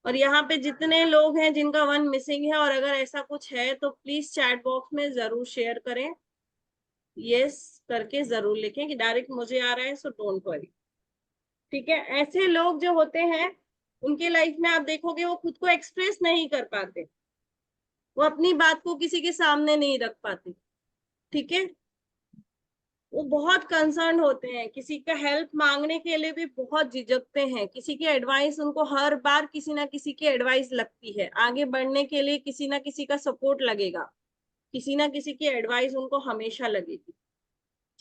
और यहाँ पे जितने लोग हैं जिनका 1 मिसिंग है और अगर ऐसा कुछ है तो प्लीज चैट बॉक्स में जरूर शेयर करें, यस करके जरूर लिखें कि डायरेक्ट मुझे आ रहा है, सो डोंट वरी। ठीक है, ऐसे लोग जो होते हैं उनके लाइफ में आप देखोगे वो खुद को एक्सप्रेस नहीं कर पाते, वो अपनी बात को किसी के सामने नहीं रख पाते। ठीक है, वो बहुत कंसर्न होते हैं, किसी का हेल्प मांगने के लिए भी बहुत झिझकते हैं, किसी की एडवाइस उनको हर बार किसी ना किसी की एडवाइस लगती है, आगे बढ़ने के लिए किसी ना किसी का सपोर्ट लगेगा, किसी ना किसी की एडवाइस उनको हमेशा लगेगी।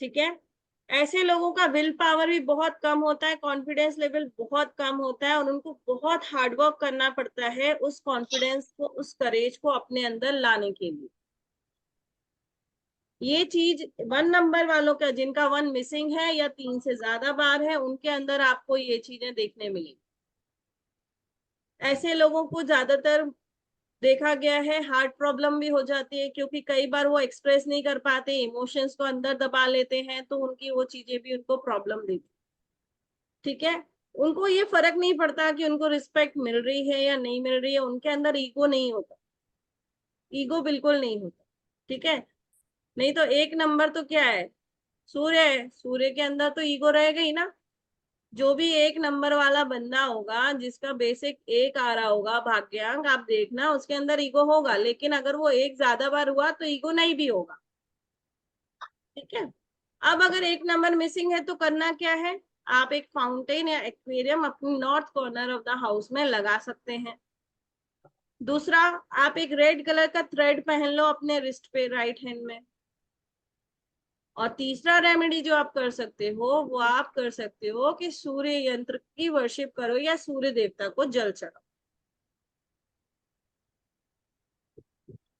ठीक है, ऐसे लोगों का विल पावर भी बहुत कम होता है, कॉन्फिडेंस लेवल बहुत कम होता है और उनको बहुत हार्डवर्क करना पड़ता है उस कॉन्फिडेंस को, उस करेज को अपने अंदर लाने के लिए। ये चीज 1 नंबर वालों का, जिनका 1 मिसिंग है या 3 से ज्यादा बार है, उनके अंदर आपको ये चीजें देखने मिलेंगी। ऐसे लोगों को ज्यादातर देखा गया है हार्ट प्रॉब्लम भी हो जाती है, क्योंकि कई बार वो एक्सप्रेस नहीं कर पाते, इमोशंस को अंदर दबा लेते हैं, तो उनकी वो चीजें भी उनको प्रॉब्लम देती। ठीक है, उनको ये फर्क नहीं पड़ता कि उनको रिस्पेक्ट मिल रही है या नहीं मिल रही है, उनके अंदर ईगो नहीं होता, ईगो बिल्कुल नहीं होता। ठीक है, नहीं तो 1 नंबर तो क्या है, सूर्य है, सूर्य के अंदर तो ईगो रहेगा ही ना। जो भी 1 नंबर वाला बंदा होगा, जिसका बेसिक 1 आ रहा होगा भाग्यांक, आप देखना उसके अंदर ईगो होगा, लेकिन अगर वो 1 ज्यादा बार हुआ तो ईगो नहीं भी होगा। ठीक है, अब अगर 1 नंबर मिसिंग है तो करना क्या है, आप एक फाउंटेन या एक्वेरियम अपनी north corner of the house में लगा सकते हैं। दूसरा, आप एक रेड कलर का थ्रेड पहन लो अपने रिस्ट पे, राइट हैंड में। और तीसरा रेमेडी जो आप कर सकते हो, वो आप कर सकते हो कि सूर्य यंत्र की वर्शिप करो या सूर्य देवता को जल चढ़ाओ।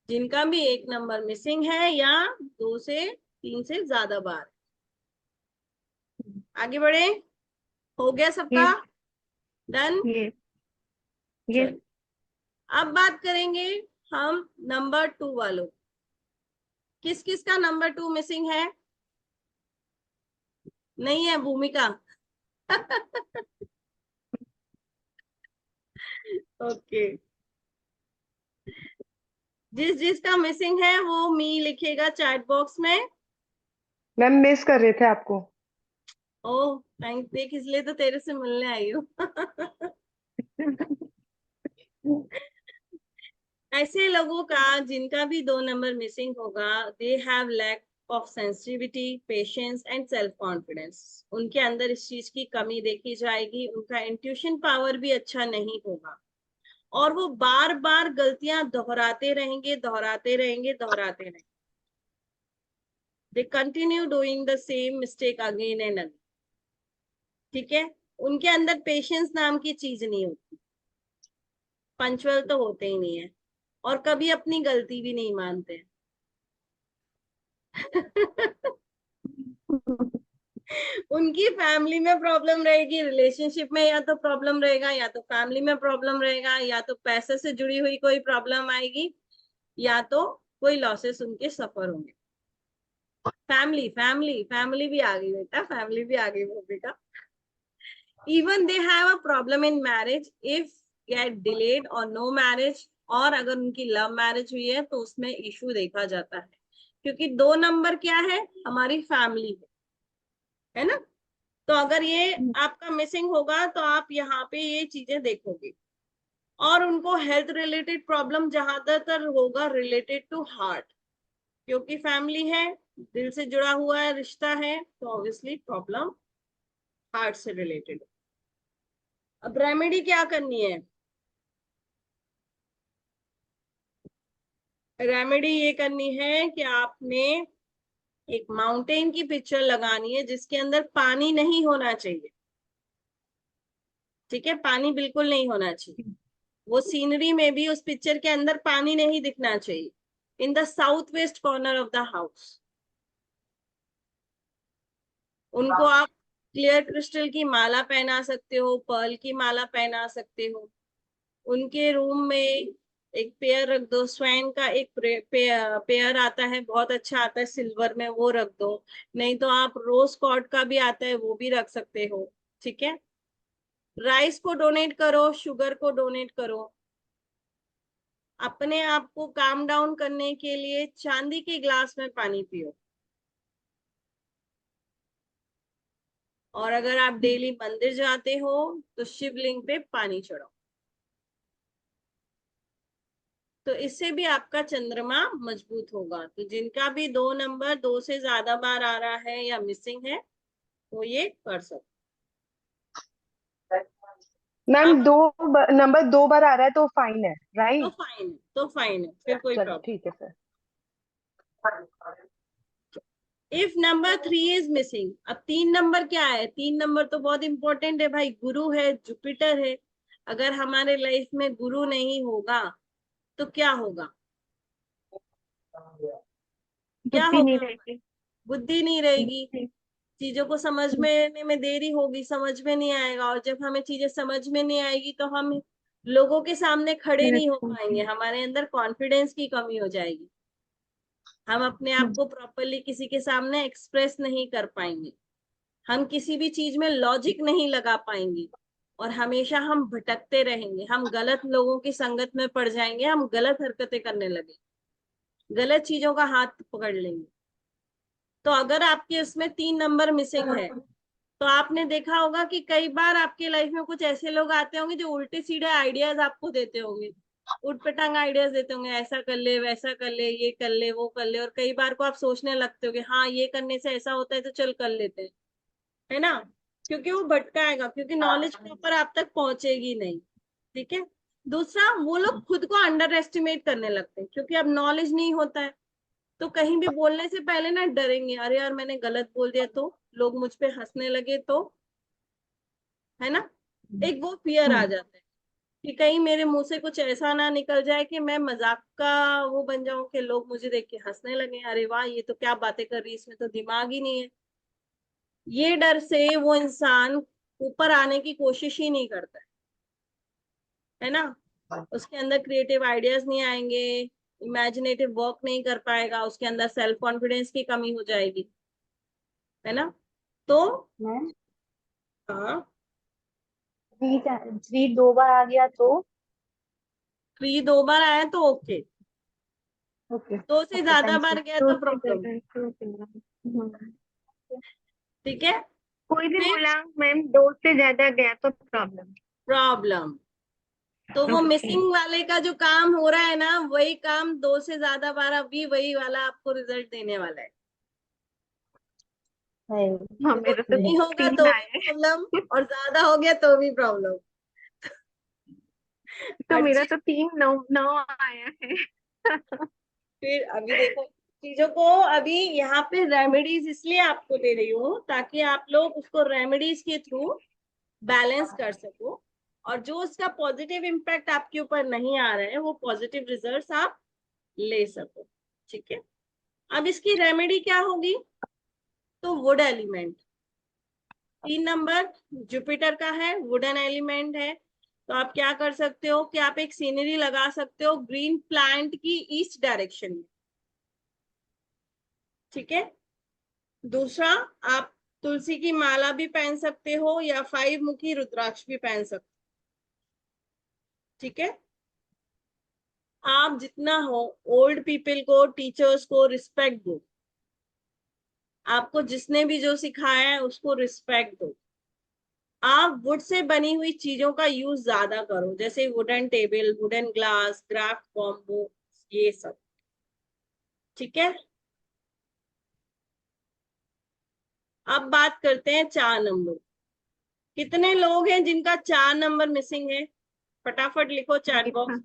जिनका भी 1 नंबर मिसिंग है या 2 से 3 से ज्यादा बार। आगे बढ़े, हो गया सबका ये डन। ये अब बात करेंगे हम नंबर 2 वालों। किस किस का नंबर 2 मिसिंग है? नहीं है भूमिका। ओके, जिस जिसका मिसिंग है वो मी लिखेगा चैट बॉक्स में। मैम मिस कर रहे थे आपको। ओह थैंक, देख इसलिए तो तेरे से मिलने आई हूँ। ऐसे लोगों का जिनका भी 2 नंबर मिसिंग होगा, they have lack of sensitivity, patience and self confidence. उनके अंदर इस चीज की कमी देखी जाएगी, उनका इंट्यूशन पावर भी अच्छा नहीं होगा, और वो बार बार गलतियां दोहराते रहेंगे दोहराते रहेंगे दोहराते रहेंगे। They continue doing the same mistake again and again. ठीक है, उनके अंदर पेशेंस नाम की चीज नहीं होती, पंचुअल तो होते ही नहीं है, और कभी अपनी गलती भी नहीं मानते। उनकी फैमिली में प्रॉब्लम रहेगी, रिलेशनशिप में या तो प्रॉब्लम रहेगा, या तो फैमिली में प्रॉब्लम रहेगा, या तो पैसे से जुड़ी हुई कोई प्रॉब्लम आएगी, या तो कोई लॉसेस उनके सफर होंगे। फैमिली फैमिली फैमिली भी आ गई बेटा, फैमिली भी आ गई बेटा। Even they have a problem in marriage if gate delayed और नो मैरिज। और अगर उनकी लव मैरिज हुई है तो उसमें इशू देखा जाता है, क्योंकि 2 नंबर क्या है, हमारी फैमिली है ना। तो अगर ये आपका मिसिंग होगा तो आप यहाँ पे ये चीजें देखोगे। और उनको हेल्थ रिलेटेड प्रॉब्लम ज्यादातर होगा रिलेटेड टू हार्ट, क्योंकि फैमिली है, दिल से जुड़ा हुआ है, रिश्ता है, तो ऑब्वियसली प्रॉब्लम हार्ट से रिलेटेड। अब रेमेडी क्या करनी है? रेमेडी ये करनी है कि आपने एक माउंटेन की पिक्चर लगानी है जिसके अंदर पानी नहीं होना चाहिए। ठीक है, पानी बिल्कुल नहीं होना चाहिए, वो सीनरी में भी उस पिक्चर के अंदर पानी नहीं दिखना चाहिए। In the south west corner of the house उनको आप क्लियर क्रिस्टल की माला पहना सकते हो, पर्ल की माला पहना सकते हो। उनके रूम में एक पेयर रख दो, स्वैन का एक पेयर आता है, बहुत अच्छा आता है सिल्वर में, वो रख दो। नहीं तो आप रोज कॉर्ड का भी आता है, वो भी रख सकते हो। ठीक है, राइस को डोनेट करो, शुगर को डोनेट करो। अपने आप को काम डाउन करने के लिए चांदी के ग्लास में पानी पियो। और अगर आप डेली मंदिर जाते हो तो शिवलिंग पे पानी चढ़ाओ, तो इससे भी आपका चंद्रमा मजबूत होगा। तो जिनका भी 2 नंबर 2 से ज्यादा बार आ रहा है या मिसिंग है, वो ये कर सकते। मैम अब नंबर 2 बार आ रहा है तो फाइन है, तो राइट? फाइन, तो फाइन है, फिर कोई चलो प्रॉब्लम। ठीक है sir. If number 3 is missing, अब 3 नंबर क्या है? 3 नंबर तो बहुत इंपॉर्टेंट है भाई, गुरु है, जुपिटर है। अगर हमारे लाइफ में गुरु नहीं होगा तो क्या होगा? क्या बुद्धि नहीं होगा? रहेगी। बुद्धि नहीं रहेगी, चीजों को समझ में देरी होगी, समझ में नहीं आएगा। और जब हमें चीजें समझ में नहीं आएगी तो हम लोगों के सामने खड़े नहीं हो पाएंगे, हमारे अंदर कॉन्फिडेंस की कमी हो जाएगी, हम अपने आप को प्रॉपरली किसी के सामने एक्सप्रेस नहीं कर पाएंगे, हम किसी भी चीज में लॉजिक नहीं लगा पाएंगे, और हमेशा हम भटकते रहेंगे, हम गलत लोगों की संगत में पड़ जाएंगे, हम गलत हरकतें करने लगे, गलत चीजों का हाथ पकड़ लेंगे। तो अगर आपके उसमें 3 नंबर मिसिंग है, तो आपने देखा होगा कि कई बार आपके लाइफ में कुछ ऐसे लोग आते होंगे जो उल्टे सीधे आइडियाज आपको देते होंगे, उठपटांग आइडियाज देते होंगे, ऐसा कर ले, वैसा कर ले, ये कर ले, वो कर ले, और कई बार को आप सोचने लगते हो कि हाँ ये करने से ऐसा होता है तो चल कर लेते हैं, है ना, क्योंकि वो भटकाएगा, क्योंकि नॉलेज प्रॉपर आप तक पहुंचेगी नहीं। ठीक है। दूसरा, वो लोग खुद को अंडर एस्टिमेट करने लगते हैं, क्योंकि अब नॉलेज नहीं होता है, तो कहीं भी बोलने से पहले ना डरेंगे, अरे यार मैंने गलत बोल दिया तो, लोग मुझ पे हंसने लगे तो, है ना, एक वो फियर आ जाता है कि कहीं मेरे मुंह से कुछ ऐसा ना निकल जाए कि मैं मजाक का वो बन जाऊं, कि लोग मुझे देख के हंसने लगे, अरे वाह ये तो क्या बातें कर रही है, इसमें तो दिमाग ही नहीं है। ये डर से वो इंसान ऊपर आने की कोशिश ही नहीं करता है ना, उसके अंदर क्रिएटिव आइडियाज नहीं आएंगे, इमेजिनेटिव वर्क नहीं कर पाएगा, उसके अंदर सेल्फ कॉन्फिडेंस की कमी हो जाएगी, है ना। तो मैम हाँ, 3 2 बार आ गया तो? 3 2 बार आया तो ओके, ओके 2 से ओके, ज्यादा थैंक यू। बार गया तो तो उससे प्रॉब्लम। ज्यादा तो फिर, ठीक है। कोई भी फिर बोला मैम 2 से ज्यादा गया तो प्रॉब्लम। प्रॉब्लम, तो वो ओके। मिसिंग वाले का जो काम हो रहा है ना, वही काम 2 से ज्यादा बार अभी वही वाला आपको रिजल्ट देने वाला है। हाँ वो मेरा तो नहीं होगा 3 तो भी आया है। प्रॉब्लम, और ज्यादा हो गया तो भी प्रॉब्लम। तो हर मेरा चीज। तो 3 9 9 आया है। फिर अभी देखो, चीजों को अभी यहाँ पे रेमेडीज इसलिए आपको दे रही हूँ ताकि आप लोग उसको रेमेडीज के थ्रू बैलेंस कर सको, और जो उसका पॉजिटिव इम्पैक्ट आपके ऊपर नहीं आ रहा है वो पॉजिटिव रिजल्ट्स आप ले सको। ठीक है। अब इसकी रेमेडी क्या होगी? तो वुड एलिमेंट, 3 नंबर जुपिटर का है, वुडन एलिमेंट है, तो आप क्या कर सकते हो कि आप एक सीनरी लगा सकते हो ग्रीन प्लांट की ईस्ट डायरेक्शन में। ठीक है। दूसरा, आप तुलसी की माला भी पहन सकते हो या 5 मुखी रुद्राक्ष भी पहन सकते हो। ठीक है। आप जितना हो ओल्ड पीपल को, टीचर्स को रिस्पेक्ट दो, आपको जिसने भी जो सिखाया है उसको रिस्पेक्ट दो। आप वुड से बनी हुई चीजों का यूज ज्यादा करो, जैसे wooden table, wooden glass, craft combo, ये सब। ठीक है। अब बात करते हैं 4 नंबर। कितने लोग हैं जिनका 4 नंबर मिसिंग है? फटाफट लिखो चैट बॉक्स।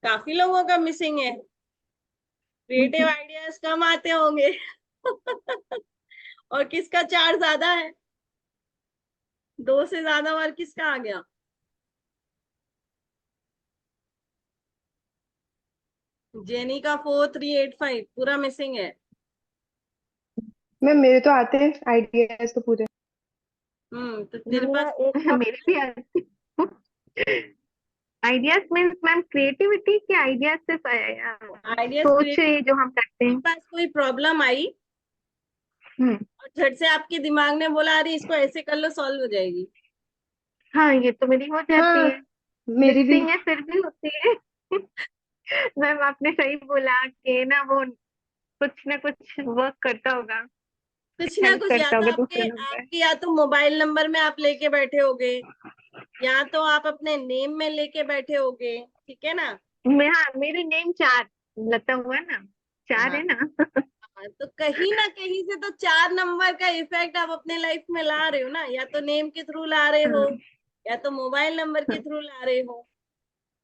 काफी लोगों का मिसिंग है, क्रिएटिव आइडियाज कम आते होंगे। और किसका 4 ज्यादा है? 2 से ज्यादा बार किसका आ गया? जेनी का 4385 पूरा मिसिंग है। मैम मेरे तो आते हैं आइडियाज तो पूरे। तो तेरे मेरा पास एक था। मेरे भी आती। आइडियाज मीन्स मैम क्रिएटिविटी के आइडियाज से आइडियाज, सोच तेरे जो हम करते हैं। पास कोई प्रॉब्लम आई हम्म। और झट से आपके दिमाग ने बोला अरे इसको ऐसे कर लो, सॉल्व हो जाएगी। हाँ ये तो मेरी हो जाती हाँ है। मेरी भी। मिसिंग है फिर भी होती है। मैम आपने सही बोला कि ना वो कुछ ना कुछ वर्क करता होगा, कुछ ना हेल्प कुछ, या करता तो होगा आपके दूसरे लोगों का। आपके या तो मोबाइल नंबर में आप लेके बैठे होगे, या तो आप अपने नेम में लेके बैठे होगे। ठीक है ना। मैं हाँ मेरे नेम 4 लता हुआ ना, 4 हाँ, है ना। तो कहीं ना कहीं से तो 4 नंबर का इफेक्ट आप अपने लाइफ में ला रहे हो ना, या तो नेम के थ्रू ला रहे हो, हाँ, या तो मोबाइल नंबर के हाँ, थ्रू ला रहे हो।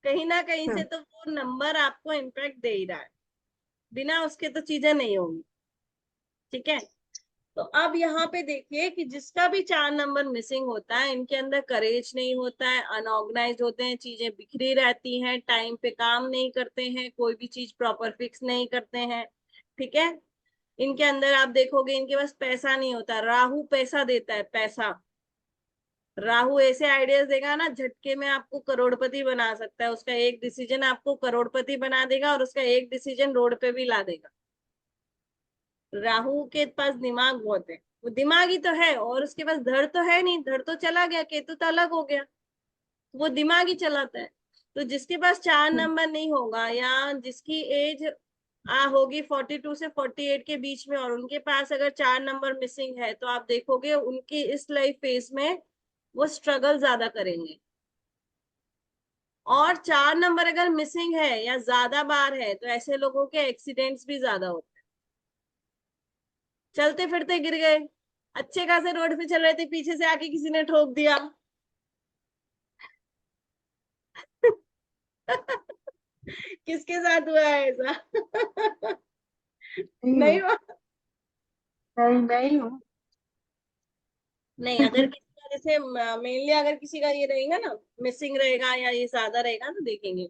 कहीं ना कहीं से हाँ। तो वो नंबर आपको इम्पैक्ट दे ही रहा है, बिना उसके तो चीजें नहीं होंगी। ठीक है। तो अब यहाँ पे देखिए कि जिसका भी 4 नंबर मिसिंग होता है, इनके अंदर करेज नहीं होता है, अनऑर्गेनाइज होते हैं, चीजें बिखरी रहती हैं, टाइम पे काम नहीं करते हैं, कोई भी चीज प्रॉपर फिक्स नहीं करते हैं, ठीक है। इनके अंदर आप देखोगे इनके पास पैसा नहीं होता, राहु पैसा देता है, पैसा। राहु ऐसे आइडियाज देगा ना, झटके में आपको करोड़पति बना सकता है, उसका एक डिसीजन आपको करोड़पति बना देगा और उसका एक डिसीजन रोड पे भी ला देगा। राहु के पास दिमाग बहुत है, वो दिमाग ही तो है, और उसके पास धड़ तो है नहीं, धड़ तो चला गया, केतु तो अलग हो गया, वो दिमाग ही चलाता है। तो जिसके पास 4 नंबर नहीं होगा, या जिसकी एज होगी 42 से 48 के बीच में, और उनके पास अगर 4 नंबर मिसिंग है, तो आप देखोगे उनकी इस लाइफ फेज में वो स्ट्रगल ज्यादा करेंगे। और 4 नंबर अगर मिसिंग है या ज्यादा बार है, तो ऐसे लोगों के एक्सीडेंट्स भी ज्यादा होते हैं। चलते फिरते गिर गए, अच्छे खासे रोड पे चल रहे थे, पीछे से आके किसी ने ठोक दिया। किसके साथ हुआ है ऐसा? नहीं हुआ? नहीं हूँ। नहीं, अगर किसी का जैसे मेनली अगर किसी का ये रहेगा ना, मिसिंग रहेगा या ये ज्यादा रहेगा, तो देखेंगे।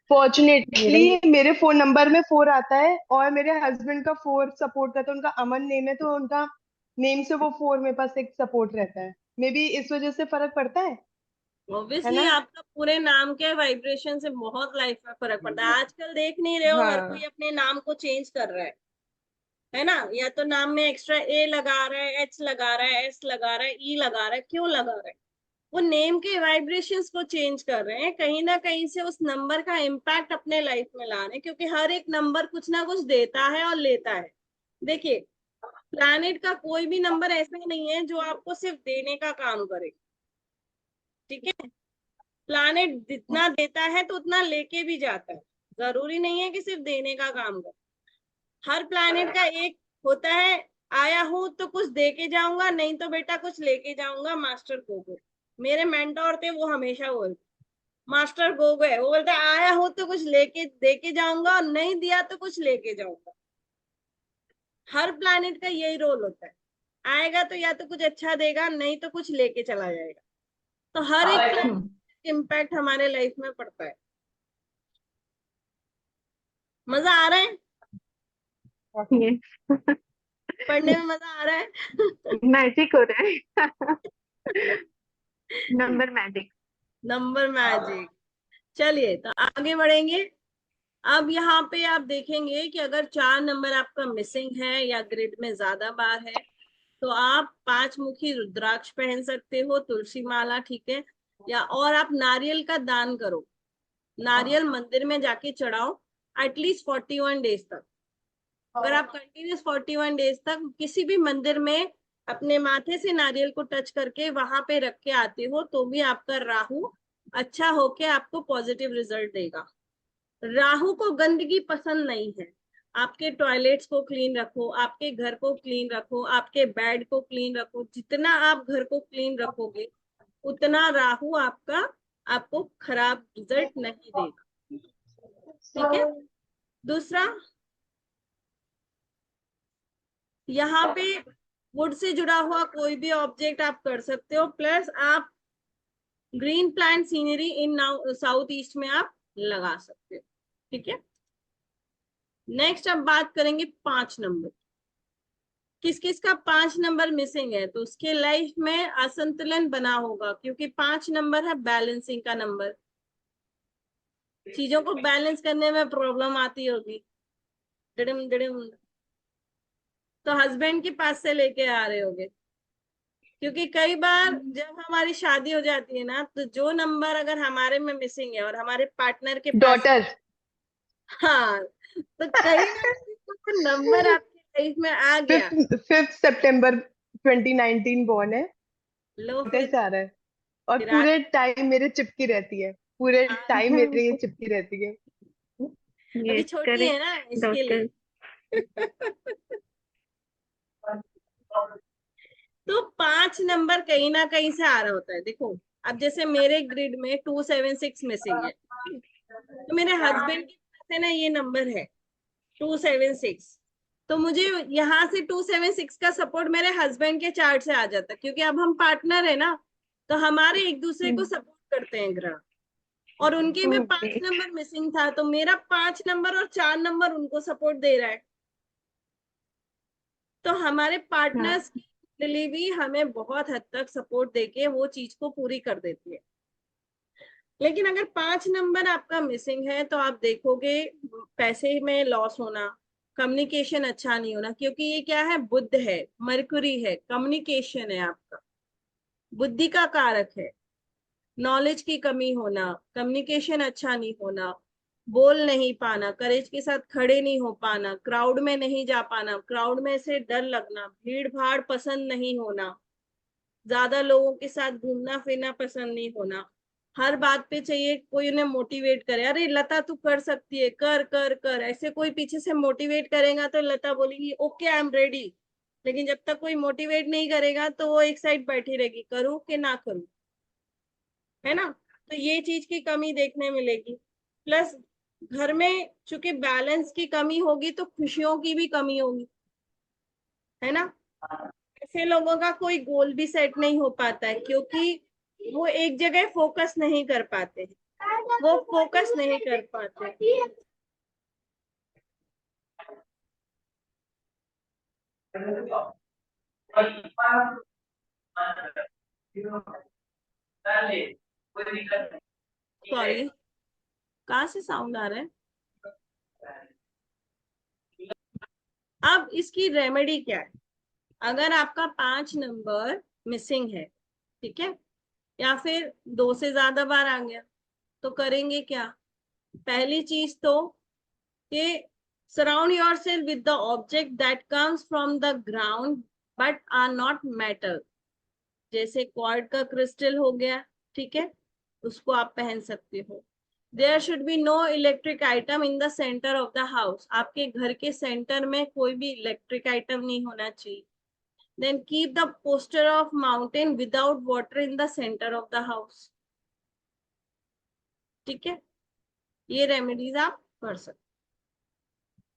फॉर्चुनेटली मेरे फोन नंबर में 4 आता है और मेरे हस्बैंड का 4 सपोर्ट करता है, उनका अमन नेम है तो उनका नेम से वो 4 मेरे पास एक सपोर्ट रहता है। मे बी इस वजह से फर्क पड़ता है ऑब्वियसली ना। आपका पूरे नाम के वाइब्रेशन से बहुत लाइफ में फर्क पड़ता है। आजकल देख नहीं रहे हो, हर कोई हाँ अपने नाम को चेंज कर रहा है ना? या तो नाम में एक्स्ट्रा ए लगा रहा है, एच लगा रहा है, एस लगा रहा है, ई लगा रहा है, क्यों लगा रहा है? वो नेम के वाइब्रेशंस को चेंज कर रहे हैं, कहीं ना कहीं से उस नंबर का इम्पैक्ट अपने लाइफ में ला रहे हैं, क्योंकि हर एक नंबर कुछ ना कुछ देता है और लेता है। देखिए, प्लैनेट का कोई भी नंबर ऐसा नहीं है जो आपको सिर्फ देने का काम करे, ठीक है। प्लैनेट जितना देता है तो उतना लेके भी जाता है, जरूरी नहीं है कि सिर्फ देने का काम करे। हर प्लैनेट का एक होता है, आया हूं तो कुछ दे के जाऊंगा, नहीं तो बेटा कुछ लेके जाऊंगा। मास्टर गोगो मेरे मेंटोर थे, वो हमेशा बोलते, मास्टर गोगो है, वो बोलता है आया हूं तो कुछ लेके दे के जाऊंगा, और नहीं दिया तो कुछ लेके जाऊंगा। हर प्लैनेट का यही रोल होता है, आएगा तो या तो कुछ अच्छा देगा, नहीं तो कुछ लेके चला जाएगा। तो हर एक प्लैनेट इम्पैक्ट हमारे लाइफ में पड़ता है। मजा आ रहा है? ये पढ़ने में मजा आ रहा है? मैजिक हो रहा है। Number magic. Number magic. चलिए तो आगे बढ़ेंगे। अब यहाँ पे आप देखेंगे कि अगर 4 नंबर आपका मिसिंग है या ग्रिड में ज्यादा बार है, तो आप 5 मुखी रुद्राक्ष पहन सकते हो, तुलसी माला, ठीक है। या और आप नारियल का दान करो, नारियल मंदिर में जाके चढ़ाओ एटलीस्ट 41 डेज तक। अगर आप कंटिन्यूस 41 डेज तक किसी भी मंदिर में अपने माथे से नारियल को टच करके वहां पे रख के आते हो, तो भी आपका राहु अच्छा होके आपको पॉजिटिव रिजल्ट देगा। राहु को गंदगी पसंद नहीं है। आपके टॉयलेट्स को क्लीन रखो, आपके घर को क्लीन रखो, आपके बेड को क्लीन रखो। जितना आप घर को क्लीन रखोगे, उतना राहु आपको खराब रिजल्ट नहीं देगा, ठीक है। दूसरा, यहाँ पे वुड से जुड़ा हुआ कोई भी ऑब्जेक्ट आप कर सकते हो, प्लस आप ग्रीन प्लांट सीनरी इन साउथ ईस्ट में आप लगा सकते हो, ठीक है। नेक्स्ट अब बात करेंगे 5 नंबर। किस किस का 5 नंबर मिसिंग है, तो उसके लाइफ में असंतुलन बना होगा, क्योंकि 5 नंबर है बैलेंसिंग का नंबर। चीजों को बैलेंस करने में प्रॉब्लम आती होगी, डिडम डिडम, तो हस्बैंड के पास से लेके आ रहे होगे। क्योंकि कई बार जब हमारी शादी हो जाती है ना, तो जो नंबर अगर हमारे में मिसिंग है और हमारे पार्टनर के पास, डॉटर हाँ, तो कहीं ना कहीं तो नंबर आपकी लाइफ में आ गया। 5 सितंबर 2019 बॉर्न है, लो कैसे फिर आ रहा है। और फिर पूरे टाइम मेरे चिपकी रहती है, पूरे टाइम मेरे ये चिपकी रहती है। अभी ये छोटी है ना, करेक्ट इसके डॉक्टर। लिए। तो 5 नंबर कहीं ना कहीं से आ रहा होता है। देखो, अब जैसे मेरे ग्रिड में 276 मिसिंग है, तो मेरे हस्बैंड के पास है ना, ये नंबर है 276। तो मुझे यहाँ से 276 का सपोर्ट मेरे हस्बैंड के चार्ट से आ जाता, क्योंकि अब हम पार्टनर है ना, तो हमारे एक दूसरे को सपोर्ट करते हैं ग्रह। और उनके में 5 नंबर मिसिंग था, तो मेरा 5 नंबर और 4 नंबर उनको सपोर्ट दे रहा है। तो हमारे पार्टनर्स की कुंडली भी हमें बहुत हद तक सपोर्ट देके वो चीज को पूरी कर देती है। लेकिन अगर 5 नंबर आपका मिसिंग है तो आप देखोगे पैसे में लॉस होना, कम्युनिकेशन अच्छा नहीं होना, क्योंकि ये क्या है, बुध है, मरकुरी है, कम्युनिकेशन है आपका, बुद्धि का कारक है। नॉलेज की कमी होना, कम्युनिकेशन अच्छा नहीं होना, बोल नहीं पाना, करेज के साथ खड़े नहीं हो पाना, क्राउड में नहीं जा पाना, क्राउड में से डर लगना, भीड़ भाड़ पसंद नहीं होना, ज्यादा लोगों के साथ घूमना फिरना पसंद नहीं होना, हर बात पे चाहिए कोई उन्हें मोटिवेट करे, अरे लता तू कर सकती है, कर कर कर, ऐसे कोई पीछे से मोटिवेट करेगा तो लता बोलेगी ओके आई एम रेडी। लेकिन जब तक कोई मोटिवेट नहीं करेगा तो वो एक साइड बैठी रहेगी, करूँ कि ना करूँ, है ना। तो ये चीज की कमी देखने मिलेगी। प्लस घर में चूंकि बैलेंस की कमी होगी तो खुशियों की भी कमी होगी, है ना। ऐसे लोगों का कोई गोल भी सेट नहीं हो पाता है, क्योंकि वो एक जगह फोकस नहीं कर पाते, वो फोकस नहीं कर पाते। सॉरी, कहाँ से साउंड आ रहा है। अब इसकी रेमेडी क्या है, अगर आपका 5 नंबर मिसिंग है, ठीक है, या फिर 2 से ज्यादा बार आ गया, तो करेंगे क्या। पहली चीज तो कि surround yourself with the object that comes from the ground but are not metal, जैसे क्वार्ट का क्रिस्टल हो गया, ठीक है, उसको आप पहन सकते हो। There should be no electric item in the center of the house, आपके घर के सेंटर में कोई भी इलेक्ट्रिक आइटम नहीं होना चाहिए। Then keep the poster of mountain without water in the center of the house, ठीक है, ये रेमेडीज आप कर सकते।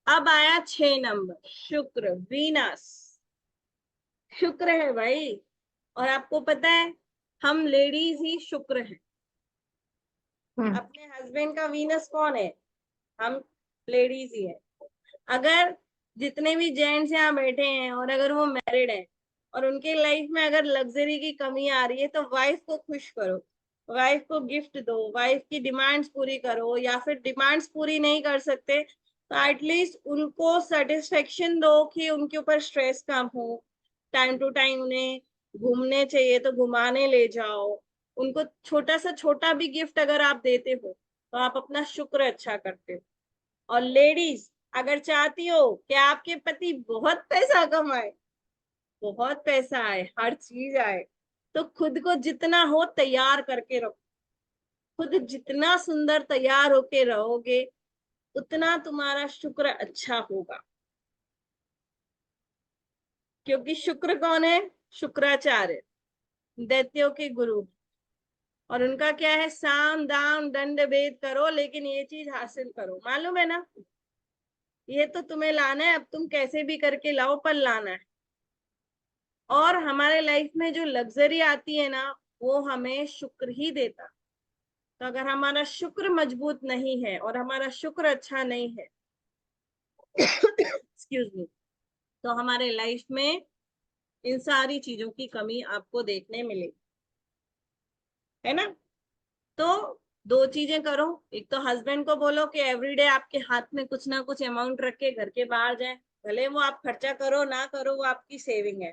अब आया 6 नंबर, शुक्र, वीनस। शुक्र है भाई, और आपको पता है हम लेडीज ही शुक्र हैं। अपने हस्बैंड का वीनस कौन है, हम लेडीज ही है। अगर जितने भी जेंट्स यहाँ बैठे हैं और अगर वो मैरिड हैं और उनके लाइफ में अगर लग्जरी की कमी आ रही है, तो वाइफ को खुश करो, वाइफ को गिफ्ट दो, वाइफ की डिमांड्स पूरी करो, या फिर डिमांड्स पूरी नहीं कर सकते तो एटलीस्ट उनको सेटिस्फेक्शन दो कि उनके ऊपर स्ट्रेस कम हो। टाइम टू टाइम उन्हें घूमने चाहिए तो घुमाने ले जाओ, उनको छोटा सा छोटा भी गिफ्ट अगर आप देते हो तो आप अपना शुक्र अच्छा करते हो। और लेडीज अगर चाहती हो कि आपके पति बहुत पैसा कमाए, बहुत पैसा आए, हर चीज आए, तो खुद को जितना हो तैयार करके रखो। खुद जितना सुंदर तैयार होके रहोगे उतना तुम्हारा शुक्र अच्छा होगा। क्योंकि शुक्र कौन है, शुक्राचार्य, दैत्यों के गुरु, और उनका क्या है, साम दाम दंड भेद करो लेकिन ये चीज हासिल करो, मालूम है ना। ये तो तुम्हें लाना है, अब तुम कैसे भी करके लाओ पर लाना है। और हमारे लाइफ में जो लग्जरी आती है ना, वो हमें शुक्र ही देता। तो अगर हमारा शुक्र मजबूत नहीं है और हमारा शुक्र अच्छा नहीं है एक्सक्यूज मी, तो हमारे लाइफ में इन सारी चीजों की कमी आपको देखने मिलेगी, है ना। तो 2 चीजें करो, एक तो हस्बैंड को बोलो कि एवरीडे आपके हाथ में कुछ ना कुछ अमाउंट रख के घर के बाहर जाए, भले वो आप खर्चा करो ना करो, वो आपकी सेविंग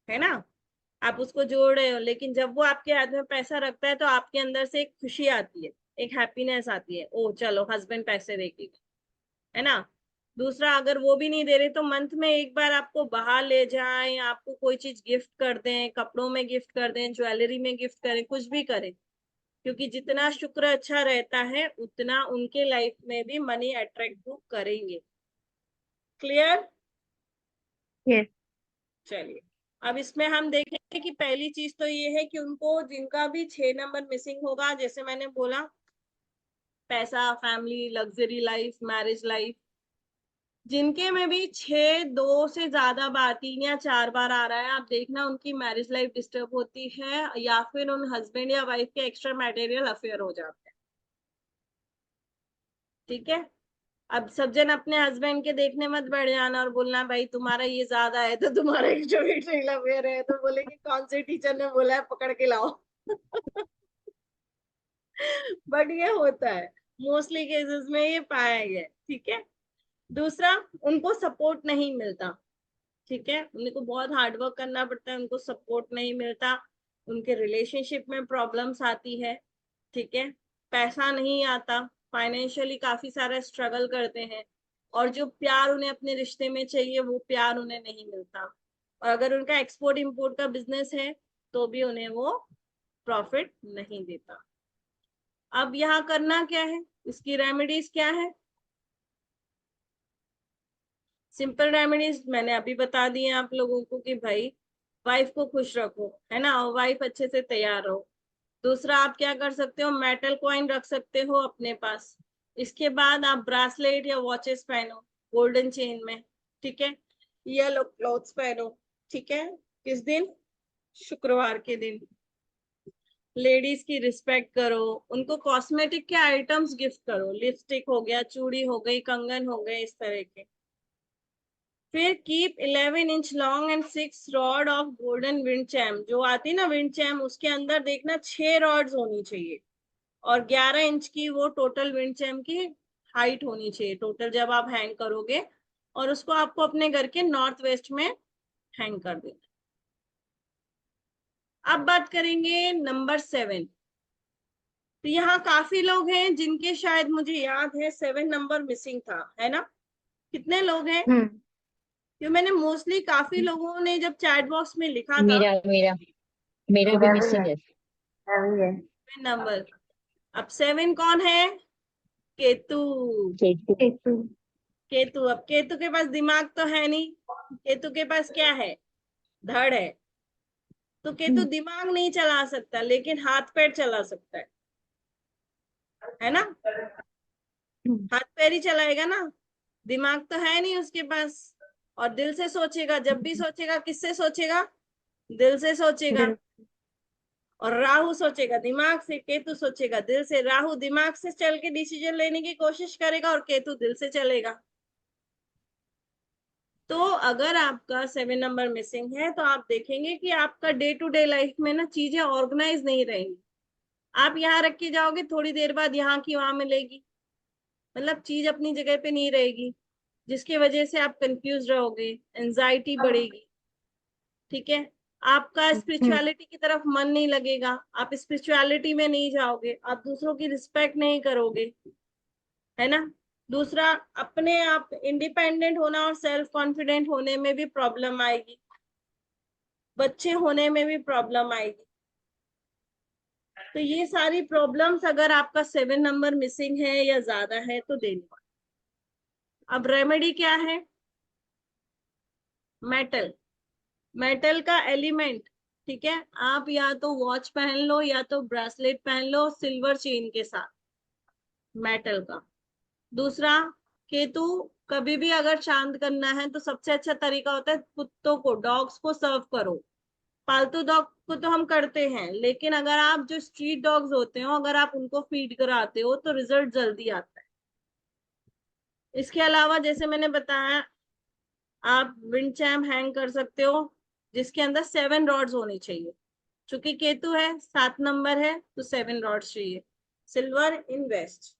है ना, आप उसको जोड़ रहे हो, लेकिन जब वो आपके हाथ में पैसा रखता है तो आपके अंदर से एक खुशी आती है, एक हैप्पीनेस आती है, ओ चलो हस्बैंड पैसे देगी, है ना। दूसरा, अगर वो भी नहीं दे रहे तो मंथ में एक बार आपको बाहर ले जाएं, आपको कोई चीज गिफ्ट कर दें, कपड़ों में गिफ्ट कर दें, ज्वेलरी में गिफ्ट करें, कुछ भी करें, क्योंकि जितना शुक्र अच्छा रहता है उतना उनके लाइफ में भी मनी अट्रैक्ट करेंगे। क्लियर। यस। चलिए, अब इसमें हम देखेंगे कि पहली चीज तो ये है कि उनको जिनका भी 6 नंबर मिसिंग होगा, जैसे मैंने बोला, पैसा, family, luxury life, marriage life, जिनके में भी 6 2 से ज्यादा बार 3 या 4 बार आ रहा है, आप देखना उनकी मैरिज लाइफ डिस्टर्ब होती है या फिर उन हस्बैंड या वाइफ के एक्स्ट्रा मैटेरियल अफेयर हो जाते हैं। ठीक है, अब सब जन अपने हस्बैंड के देखने मत बैठ जाना और बोलना भाई तुम्हारा ये ज्यादा है तो तुम्हारा एक्स्ट्रा मैटेरियल अफेयर है, तो बोले कि कौन से टीचर ने बोला है पकड़ के लाओ। बट ये होता है, मोस्टली केसेस में ये पाया गया है। ठीक है, दूसरा, उनको सपोर्ट नहीं मिलता। ठीक है, उनको बहुत हार्डवर्क करना पड़ता है, उनको सपोर्ट नहीं मिलता, उनके रिलेशनशिप में प्रॉब्लम्स आती है। ठीक है, पैसा नहीं आता, फाइनेंशियली काफी सारा स्ट्रगल करते हैं, और जो प्यार उन्हें अपने रिश्ते में चाहिए वो प्यार उन्हें नहीं मिलता, और अगर उनका एक्सपोर्ट इंपोर्ट का बिजनेस है तो भी उन्हें वो प्रॉफिट नहीं देता। अब यहाँ करना क्या है, इसकी रेमेडीज क्या है? सिंपल रेमेडीज मैंने अभी बता दी है आप लोगों को कि भाई वाइफ को खुश रखो, है ना, और वाइफ अच्छे से तैयार रहो। दूसरा, आप क्या कर सकते हो, मेटल कॉइन रख सकते हो अपने पास। इसके बाद आप ब्रासलेट या वॉचेस पहनो गोल्डन चेन में। ठीक है, येलो क्लॉथ्स पहनो। ठीक है, किस दिन? शुक्रवार के दिन। लेडीज की रिस्पेक्ट करो, उनको कॉस्मेटिक के आइटम्स गिफ्ट करो, लिपस्टिक हो गया, चूड़ी हो गई, कंगन हो गए, इस तरह के। फिर keep 11 inch long and 6 rod of golden wind charm, जो आती ना विंड चैम, उसके अंदर देखना 6 रॉड्स होनी चाहिए, और 11 इंच की वो टोटल विंड चैम की हाइट होनी चाहिए टोटल, जब आप हैंग करोगे, और उसको आपको अपने घर के नॉर्थ वेस्ट में हैंग कर देना। अब बात करेंगे नंबर 7। तो यहाँ काफी लोग हैं जिनके शायद मुझे याद है 7 नंबर मिसिंग था, है ना? कितने लोग हैं? क्यों मैंने मोस्टली काफी लोगों ने जब चैट बॉक्स में लिखा था मेरा मेरा मेरा भी मिसिंग है। नंबर। अब 7 कौन है? केतु। केतु। केतु, अब केतु के पास दिमाग तो है नहीं, केतु के पास क्या है? धड़ है। तो केतु दिमाग नहीं चला सकता लेकिन हाथ पैर चला सकता है ना? हाथ पैर ही चलाएगा ना, दिमाग तो है नहीं उसके पास। और दिल से सोचेगा, जब भी सोचेगा किससे सोचेगा? दिल से सोचेगा। और राहु सोचेगा दिमाग से, केतु सोचेगा दिल से। राहु दिमाग से चल के डिसीजन लेने की कोशिश करेगा और केतु दिल से चलेगा। तो अगर आपका 7 नंबर मिसिंग है तो आप देखेंगे कि आपका डे टू डे लाइफ में ना चीजें ऑर्गेनाइज नहीं रहेंगी। आप यहाँ रख के जाओगे, थोड़ी देर बाद यहाँ की वहां मिलेगी, मतलब चीज अपनी जगह पे नहीं रहेगी, जिसकी वजह से आप कंफ्यूज रहोगे, एंजाइटी बढ़ेगी। ठीक है, आपका स्पिरिचुअलिटी की तरफ मन नहीं लगेगा, आप स्पिरिचुअलिटी में नहीं जाओगे, आप दूसरों की रिस्पेक्ट नहीं करोगे, है ना? दूसरा, अपने आप इंडिपेंडेंट होना और सेल्फ कॉन्फिडेंट होने में भी प्रॉब्लम आएगी, बच्चे होने में भी प्रॉब्लम आएगी। तो ये सारी प्रॉब्लम्स अगर आपका 7 नंबर मिसिंग है या ज्यादा है तो देने वाला। अब रेमेडी क्या है? मेटल। मेटल का एलिमेंट, ठीक है, आप या तो वॉच पहन लो या तो ब्रेसलेट पहन लो सिल्वर चेन के साथ, मेटल का। दूसरा, केतु कभी भी अगर शांत करना है तो सबसे अच्छा तरीका होता है कुत्तों को, डॉग्स को सर्व करो। पालतू डॉग को तो हम करते हैं, लेकिन अगर आप जो स्ट्रीट डॉग्स होते हो अगर आप उनको फीड कराते हो तो रिजल्ट जल्दी आता है। इसके अलावा जैसे मैंने बताया, आप विंड चैम हैंग कर सकते हो जिसके अंदर 7 रॉड्स होनी चाहिए। चूंकि केतु है, 7 नंबर है, तो 7 रॉड्स चाहिए, सिल्वर इन वेस्ट।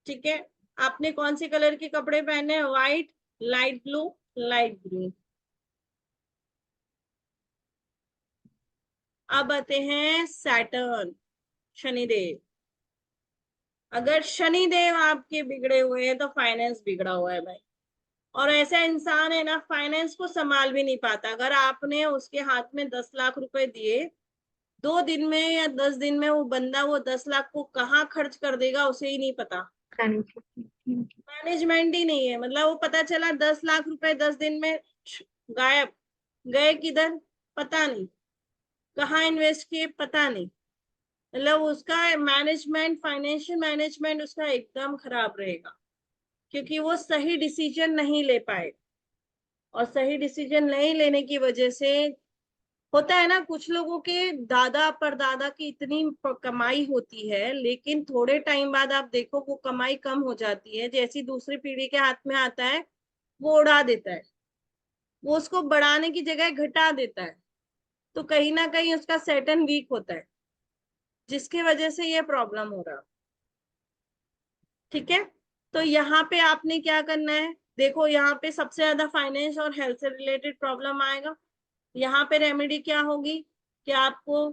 ठीक है, आपने कौन से कलर के कपड़े पहने हैं? White, light blue, light green. अब आते हैं सैटर्न, शनिदेव। अगर शनिदेव आपके बिगड़े हुए हैं तो फाइनेंस बिगड़ा हुआ है भाई। और ऐसा इंसान है ना, फाइनेंस को संभाल भी नहीं पाता। अगर आपने उसके हाथ में 10 लाख रुपए दिए, 2 दिन में या 10 दिन में वो बंदा वो 10 लाख को कहाँ खर्च कर देगा उसे ही नहीं पता। मैनेजमेंट ही नहीं है, मतलब वो पता चला 10 लाख रुपए 10 दिन में गायब, गए किधर पता नहीं, कहाँ इन्वेस्ट किए पता नहीं। मतलब उसका मैनेजमेंट, फाइनेंशियल मैनेजमेंट उसका एकदम खराब रहेगा। क्योंकि वो सही डिसीजन नहीं ले पाए, और सही डिसीजन नहीं लेने की वजह से होता है ना, कुछ लोगों के दादा परदादा की इतनी कमाई होती है, लेकिन थोड़े टाइम बाद आप देखो वो कमाई कम हो जाती है, जैसी दूसरी पीढ़ी के हाथ में आता है वो उड़ा देता है, वो उसको बढ़ाने की जगह घटा देता है, तो कहीं ना कहीं उसका सेटन वीक होता है, जिसकी वजह से ये प्रॉब्लम हो रहा। ठीक है, तो यहाँ पे आपने क्या करना है, देखो यहाँ पे सबसे ज्यादा फाइनेंस और हेल्थ से रिलेटेड प्रॉब्लम आएगा। यहाँ पे रेमेडी क्या होगी कि आपको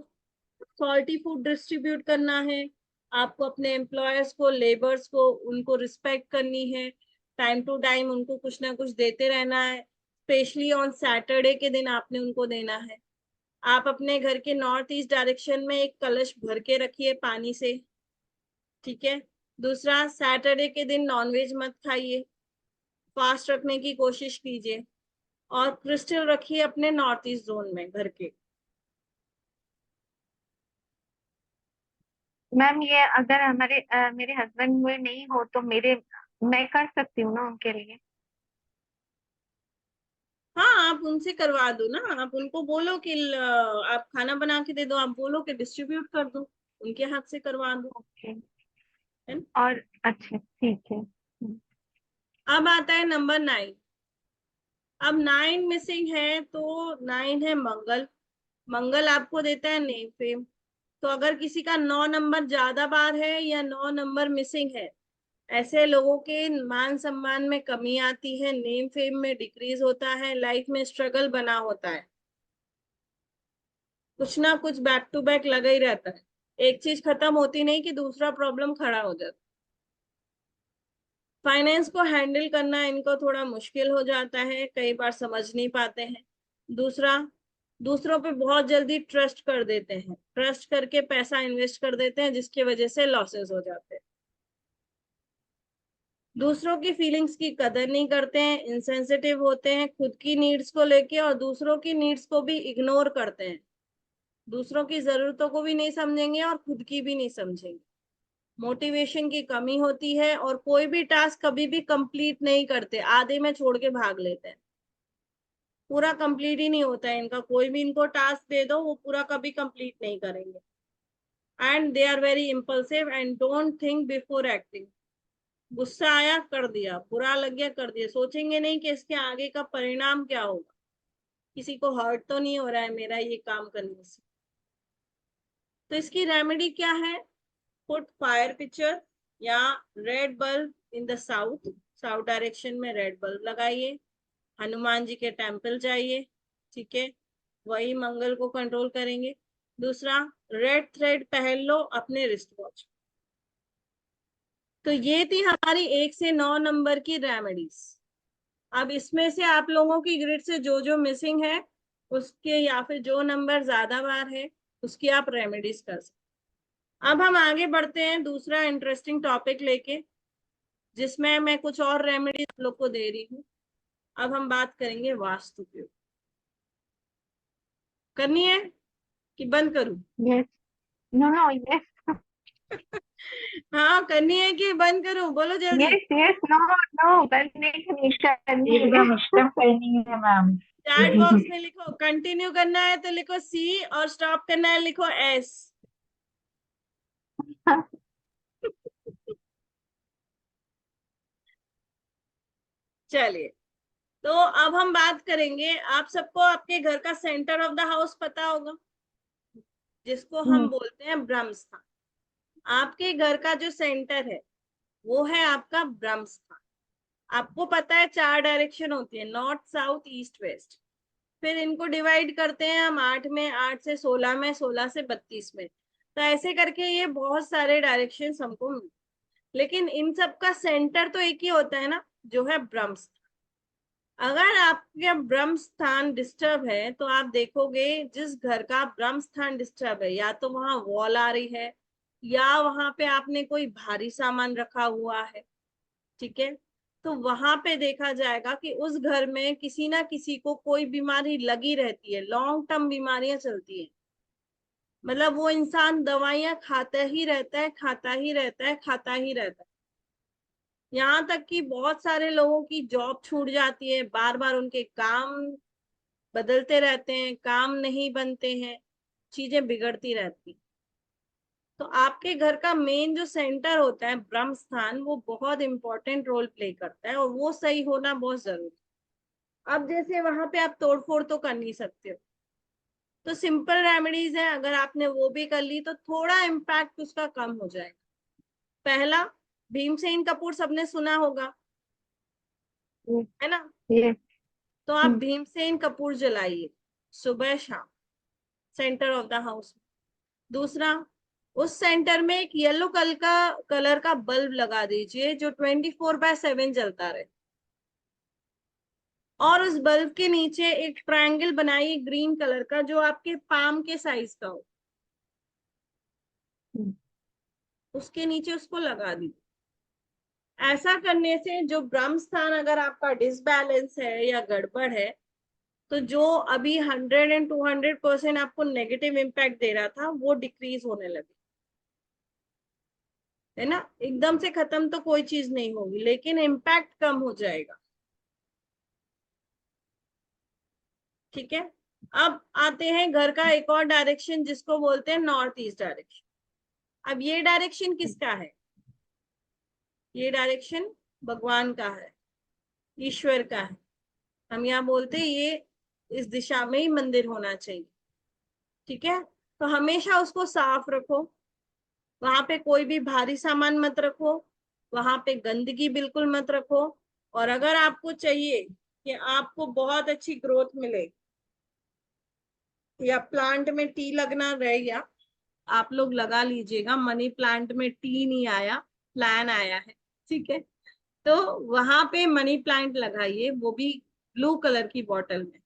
क्वालिटी फूड डिस्ट्रीब्यूट करना है, आपको अपने एम्प्लॉयर्स को, लेबर्स को, उनको रिस्पेक्ट करनी है, टाइम टू टाइम उनको कुछ ना कुछ देते रहना है, स्पेशली ऑन सैटरडे के दिन आपने उनको देना है। आप अपने घर के नॉर्थ ईस्ट डायरेक्शन में एक कलश भर के रखिए पानी से। ठीक है, दूसरा, सैटरडे के दिन नॉनवेज मत खाइए, फास्ट रखने की कोशिश कीजिए, और क्रिस्टल रखिए अपने नॉर्थ ईस्ट जोन में घर के। मैम ये अगर हमारे मेरे हस्बैंड हुए नहीं हो तो मैं कर सकती हूँ ना उनके लिए? हाँ, आप उनसे करवा दो ना, आप उनको बोलो कि आप खाना बना के दे दो, आप बोलो कि डिस्ट्रीब्यूट कर दो, उनके हाथ से करवा दो। ओके। है ना? और अच्छा ठीक है। अब आता है नंबर 9। अब 9 मिसिंग है, तो 9 है मंगल। मंगल आपको देता है नेम फेम, तो अगर किसी का 9 नंबर ज्यादा बार है या 9 नंबर मिसिंग है, ऐसे लोगों के मान सम्मान में कमी आती है, नेम फेम में डिक्रीज होता है, लाइफ में स्ट्रगल बना होता है, कुछ ना कुछ बैक टू बैक लगा ही रहता है, एक चीज खत्म होती नहीं कि दूसरा प्रॉब्लम खड़ा हो जाता। फाइनेंस को हैंडल करना इनको थोड़ा मुश्किल हो जाता है, कई बार समझ नहीं पाते हैं। दूसरा, दूसरों पे बहुत जल्दी ट्रस्ट कर देते हैं, ट्रस्ट करके पैसा इन्वेस्ट कर देते हैं, जिसकी वजह से लॉसेस हो जाते हैं। दूसरों की फीलिंग्स की कदर नहीं करते हैं, इंसेंसिटिव होते हैं खुद की नीड्स को लेके, और दूसरों की नीड्स को भी इग्नोर करते हैं, दूसरों की जरूरतों को भी नहीं समझेंगे और खुद की भी नहीं समझेंगे। मोटिवेशन की कमी होती है, और कोई भी टास्क कभी भी कंप्लीट नहीं करते, आधे में छोड़ के भाग लेते हैं, पूरा कंप्लीट ही नहीं होता है इनका, कोई भी इनको टास्क दे दो वो पूरा कभी कंप्लीट नहीं करेंगे। And they are very impulsive and don't think before acting. गुस्सा आया कर दिया, बुरा लग गया कर दिया, सोचेंगे नहीं कि इसके आगे का परिणाम क्या होगा, किसी को हर्ट तो नहीं हो रहा है मेरा ये काम करने से। तो इसकी रेमेडी क्या है, पुट फायर पिक्चर या red bulb in the south, south direction में रेड बल्ब लगाइए, हनुमान जी के टेम्पल जाइए। ठीक है, वही मंगल को कंट्रोल करेंगे। दूसरा, रेड थ्रेड पहन लो अपने रिस्ट वॉच। तो ये थी हमारी 1 से 9 नंबर की रेमेडीज। अब इसमें से आप लोगों की ग्रिड से जो जो मिसिंग है उसके, या फिर जो नंबर ज्यादा बार है उसकी आप रेमेडीज कर सकते। अब हम आगे बढ़ते हैं दूसरा इंटरेस्टिंग टॉपिक लेके, जिसमें मैं कुछ और रेमेडीज आप लोग को दे रही हूँ। अब हम बात करेंगे वास्तु के ऊपर। करनी है कि बंद करूं? यस। No no yes. हाँ, करनी है कि बंद करूं, बोलो जल्दी। Yes yes. नो नो बस नहीं करनी एकदम है। एकदम करनी है मैम। चैट बॉक्स में लिखो, कंटिन्यू करना है तो लिखो C, और स्टॉप करना है लिखो S। चलिए, तो अब हम बात करेंगे, आप सबको आपके घर का सेंटर ऑफ द हाउस पता होगा, जिसको हम बोलते हैं ब्रह्म स्थान। आपके घर का जो सेंटर है वो है आपका ब्रह्म स्थान। आपको पता है 4 डायरेक्शन होती है, नॉर्थ साउथ ईस्ट वेस्ट, फिर इनको डिवाइड करते हैं हम 8 में, 8 से 16 में, 16 से 32 में, तो ऐसे करके ये बहुत सारे डायरेक्शन हमको मिलते, लेकिन इन सब का सेंटर तो एक ही होता है ना, जो है ब्रह्म स्थान। अगर आपका ब्रह्म स्थान डिस्टर्ब है तो आप देखोगे जिस घर का ब्रह्म स्थान डिस्टर्ब है, या तो वहां वॉल आ रही है, या वहां पे आपने कोई भारी सामान रखा हुआ है। ठीक है, तो वहां पे देखा जाएगा कि उस घर में किसी ना किसी को कोई बीमारी लगी रहती है, लॉन्ग टर्म बीमारियां चलती है, मतलब वो इंसान दवाइयां खाता ही रहता है, खाता ही रहता है, खाता ही रहता है। यहाँ तक कि बहुत सारे लोगों की जॉब छूट जाती है, बार बार उनके काम बदलते रहते हैं, काम नहीं बनते हैं, चीजें बिगड़ती रहती। तो आपके घर का मेन जो सेंटर होता है ब्रह्म स्थान, वो बहुत इंपॉर्टेंट रोल प्ले करता है और वो सही होना बहुत जरूरी। अब जैसे वहां पे आप तोड़फोड़ तो कर नहीं सकते हो, तो सिंपल रेमेडीज है, अगर आपने वो भी कर ली तो थोड़ा इम्पैक्ट उसका कम हो जाएगा। पहला, भीमसेन कपूर सबने सुना होगा, है ना? ये तो आप भीमसेन कपूर जलाइए सुबह शाम सेंटर ऑफ द हाउस। दूसरा, उस सेंटर में एक येलो कलर का बल्ब लगा दीजिए जो 24/7 जलता रहे, और उस बल्ब के नीचे एक ट्रायंगल बनाइए ग्रीन कलर का जो आपके पाम के साइज का हो, उसके नीचे उसको लगा दीजिए। ऐसा करने से जो ब्रह्म स्थान अगर आपका डिसबैलेंस है या गड़बड़ है, तो जो अभी 100 and 200% आपको नेगेटिव इम्पैक्ट दे रहा था वो डिक्रीज होने लगे, है ना? एकदम से खत्म तो कोई चीज नहीं होगी, लेकिन इम्पैक्ट कम हो जाएगा। ठीक है, अब आते हैं घर का एक और डायरेक्शन जिसको बोलते हैं नॉर्थ ईस्ट डायरेक्शन। अब ये डायरेक्शन किसका है? ये डायरेक्शन भगवान का है, ईश्वर का है। हम यहाँ बोलते हैं ये इस दिशा में ही मंदिर होना चाहिए। ठीक है, तो हमेशा उसको साफ रखो, वहां पे कोई भी भारी सामान मत रखो, वहां पे गंदगी बिल्कुल मत रखो। और अगर आपको चाहिए कि आपको बहुत अच्छी ग्रोथ मिले या प्लांट में टी लगना रह गया, आप लोग लगा लीजिएगा। मनी प्लांट में टी नहीं आया, प्लान आया है। ठीक है, तो वहां पे मनी प्लांट लगाइए, वो भी ब्लू कलर की बॉटल में,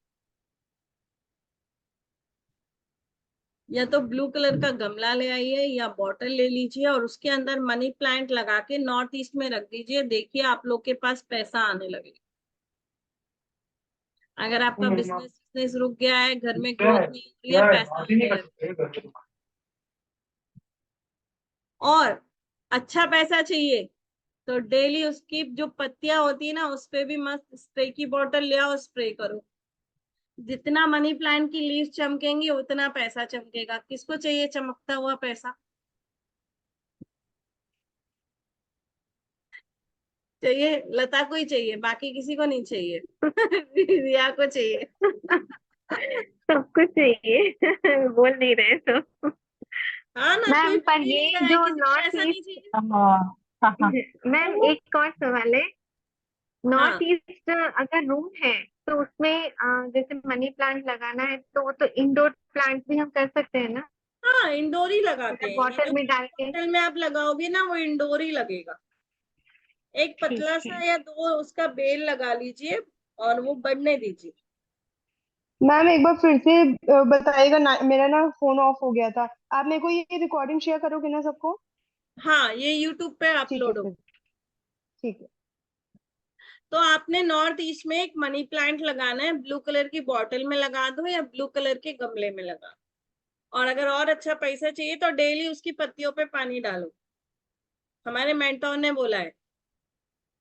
या तो ब्लू कलर का गमला ले आइए या बॉटल ले लीजिए और उसके अंदर मनी प्लांट लगा के नॉर्थ ईस्ट में रख दीजिए। देखिए आप लोग के पास पैसा आने लगेगा। अगर आपका बिजनेस रुक गया है, घर में ग्रोथ नहीं हो रही है, पैसा आने लगेगा। और अच्छा पैसा चाहिए तो डेली उसकी जो पत्तियां होती है ना, उस पे भी मस्त स्प्रे की बोतल ले आओ, स्प्रे करो। जितना मनी प्लांट की लीव्स चमकेंगी उतना पैसा चमकेगा। किसको चाहिए चमकता हुआ पैसा? चाहिए, लता को ही चाहिए, बाकी किसी को नहीं चाहिए। रिया को चाहिए। सबको चाहिए। बोल नहीं रहे तो। हाँ ना, कोई मैम बोल पर ही नहीं ये रहा है, जो किसी को नॉर्थ पैसा नहीं ईस्ट, चाहिए। हाँ हाँ मैम एक और सवाल है। नॉर्थ हाँ ईस्ट अगर रूम है तो उसमें जैसे मनी प्लांट लगाना है तो वो तो इंडोर प्लांट भी हम कर सकते हैं ना, हाँ, इंडोर ही लगाते मतलब हैं। ये बॉटल जो में डाल के। बोतल में आप लगाओगे ना, वो इंडोर ही लगेगा। एक ठीक पतला है। सा या दो उसका बेल लगा लीजिए और वो बढ़ने दीजिए। मैम एक बार फिर से बताइएगा ना, मेरा ना फोन ऑफ हो गया था। आप मेरे को ये रिकॉर्डिंग शेयर करोगे ना सबको? हाँ, ये यूट्यूब पे ठीक है अपलोड हो। फिर। ठीक है। तो आपने नॉर्थ ईस्ट में एक मनी प्लांट लगाना है, ब्लू कलर की बॉटल में लगा दो या ब्लू कलर के गमले में लगा दो। और अगर और अच्छा पैसा चाहिए तो डेली उसकी पत्तियों पे पानी डालो। हमारे मेंटोर ने बोला है,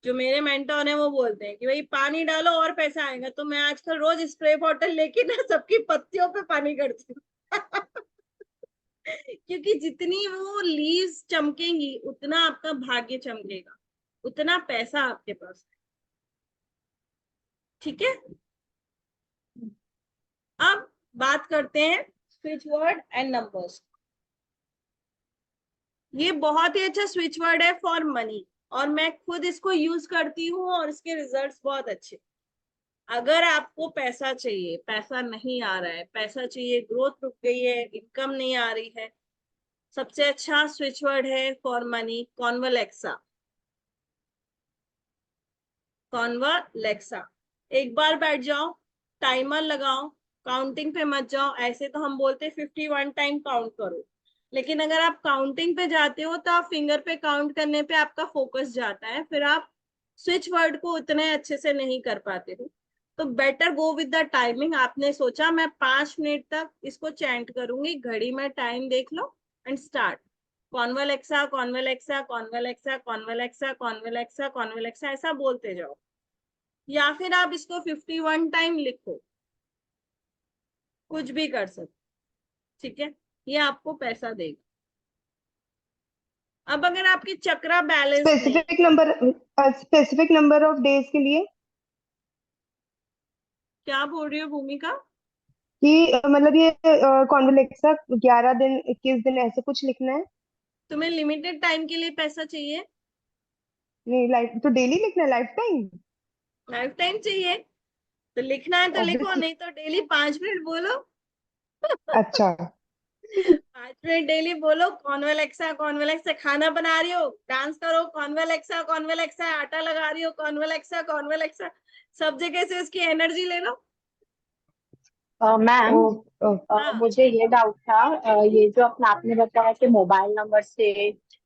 जो मेरे मेंटोर है वो बोलते हैं कि भाई पानी डालो और पैसा आएगा। तो मैं आजकल रोज स्प्रे बॉटल लेके ना सबकी पत्तियों पे पानी करती हूँ। क्योंकि जितनी वो लीव्स चमकेंगी उतना आपका भाग्य चमकेगा, उतना पैसा आपके पास है। ठीक है, अब बात करते हैं स्विच वर्ड एंड नंबर्स। ये बहुत ही अच्छा स्विच वर्ड है फॉर मनी, और मैं खुद इसको यूज करती हूँ और इसके रिजल्ट्स बहुत अच्छे। अगर आपको पैसा चाहिए, पैसा नहीं आ रहा है, पैसा चाहिए, ग्रोथ रुक गई है, इनकम नहीं आ रही है, सबसे अच्छा स्विच वर्ड है फॉर मनी कॉन्वलेक्सा। कॉन्वलेक्सा, एक बार बैठ जाओ, टाइमर लगाओ, काउंटिंग पे मत जाओ। ऐसे तो हम बोलते हैं 51 टाइम काउंट करो, लेकिन अगर आप काउंटिंग पे जाते हो तो आप फिंगर पे काउंट करने पे आपका फोकस जाता है, फिर आप स्विच वर्ड को उतने अच्छे से नहीं कर पाते हो। तो better go with the timing. आपने सोचा मैं 5 मिनट तक इसको चैंट करूंगी, घड़ी में टाइम देख लो एंड स्टार्ट। कॉन्वेलेक्सा कॉन्वेलेक्सा कॉन्वेलेक्सा कॉन्वेलेक्सा कॉन्वेलेक्सा कॉन्वेलेक्सा ऐसा बोलते जाओ, या फिर आप इसको 51 टाइम लिखो, कुछ भी कर सकते, ठीक है। ये आपको पैसा देगा। अब अगर आपकी चक्रा बैलेंस नहीं, स्पेसिफिक नंबर ऑफ डेज के लिए क्या बोल रही हो भूमिका? कि मतलब ये कॉन्वेलेक्सा 11 दिन 21 दिन ऐसे कुछ लिखना है? तुम्हें लिमिटेड टाइम के लिए पैसा चाहिए? नहीं, लाइफ तो डेली लिखना है, लाइफ टाइम? लाइफ टाइम चाहिए तो लिखना है तो लिखो, ऑब्वियसली। नहीं तो डेली 5 मिनट बोलो। अच्छा। 5 मिनट डेली बोलो कॉन्वेलेक्सा कॉन्वेलेक्सा। खाना बना रही हो, डांस करो कॉन्वेलेक्सा कॉन्वेलेक्सा। आटा लगा रही हो कॉन्वेलेक्सा कॉन्वेलेक्सा। सब जगह से उसकी एनर्जी ले लो। मैम, ओ, ओ, हाँ, मुझे ये डाउट था, ये जो अपना आपने बताया कि मोबाइल नंबर से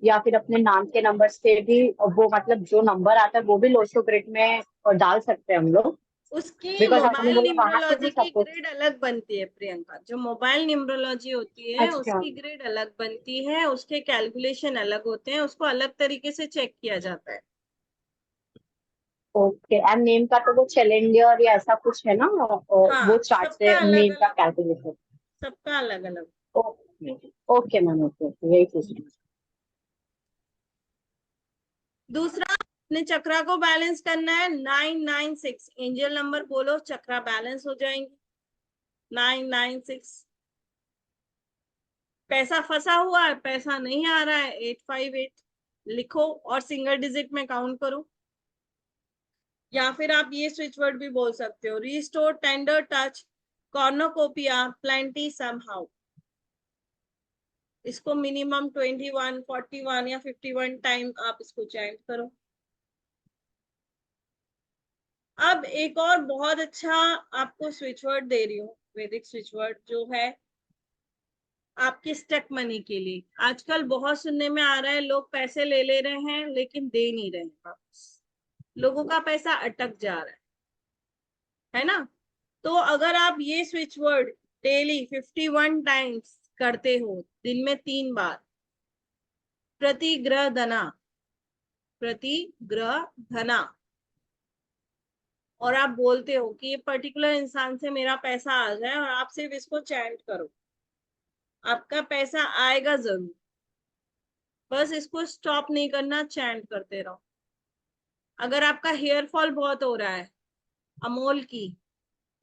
या फिर अपने नाम के नंबर से भी वो मतलब जो नंबर आता है वो भी लोशो ग्रिड में डाल सकते हैं हम लोग? उसकी बिकॉज आपने मोबाइल बोला वहां से न्यूमरोलॉजी भी की सपोर्ट। ग्रिड अलग बनती है प्रियंका। जो मोबाइल न्यूमरोलॉजी होती है अच्छा, उसकी ग्रिड अलग बनती है, उसके कैलकुलेशन अलग होते हैं, उसको अलग तरीके से चेक किया जाता है। ओके। एंड नेम का तो वो कैलेंडर या ऐसा कुछ है ना, वो हाँ, चार्ट सबका से अलग नेम का अलग, कैलकुलेशन। सबका अलग अलग। Okay, okay ma'am, okay okay, यही पूछ रही दूसरा, अपने चक्रा को बैलेंस करना है। 996 एंजल नंबर बोलो, चक्रा बैलेंस हो जाएंगे। 996। पैसा फंसा हुआ है, पैसा नहीं आ रहा है, 858 लिखो और सिंगल डिजिट में काउंट करो। या फिर आप ये स्विच वर्ड भी बोल सकते हो, restore, tender, touch, कॉर्नोकोपिया, plenty, somehow. इसको मिनिमम 21, 41 या 51 टाइम आप इसको चैंट करो। अब एक और बहुत अच्छा आपको स्विच वर्ड दे रही हूँ, वैदिक स्विच वर्ड जो है आपके स्टक मनी के लिए। आजकल बहुत सुनने में आ रहा है, लोग पैसे ले ले रहे हैं लेकिन दे नहीं रहे हैं वापस। लोगों का पैसा अटक जा रहा है ना। तो अगर आप ये स्विच वर्ड डेली 51 टाइम्स करते हो, दिन में 3 बार, प्रति ग्रह धना, प्रति ग्रह धना, और आप बोलते हो कि ये पर्टिकुलर इंसान से मेरा पैसा आ जाए, और आप सिर्फ इसको चैंट करो, आपका पैसा आएगा जरूर। बस इसको स्टॉप नहीं करना, चैंट करते रहो। अगर आपका हेयर फॉल बहुत हो रहा है, अमोल की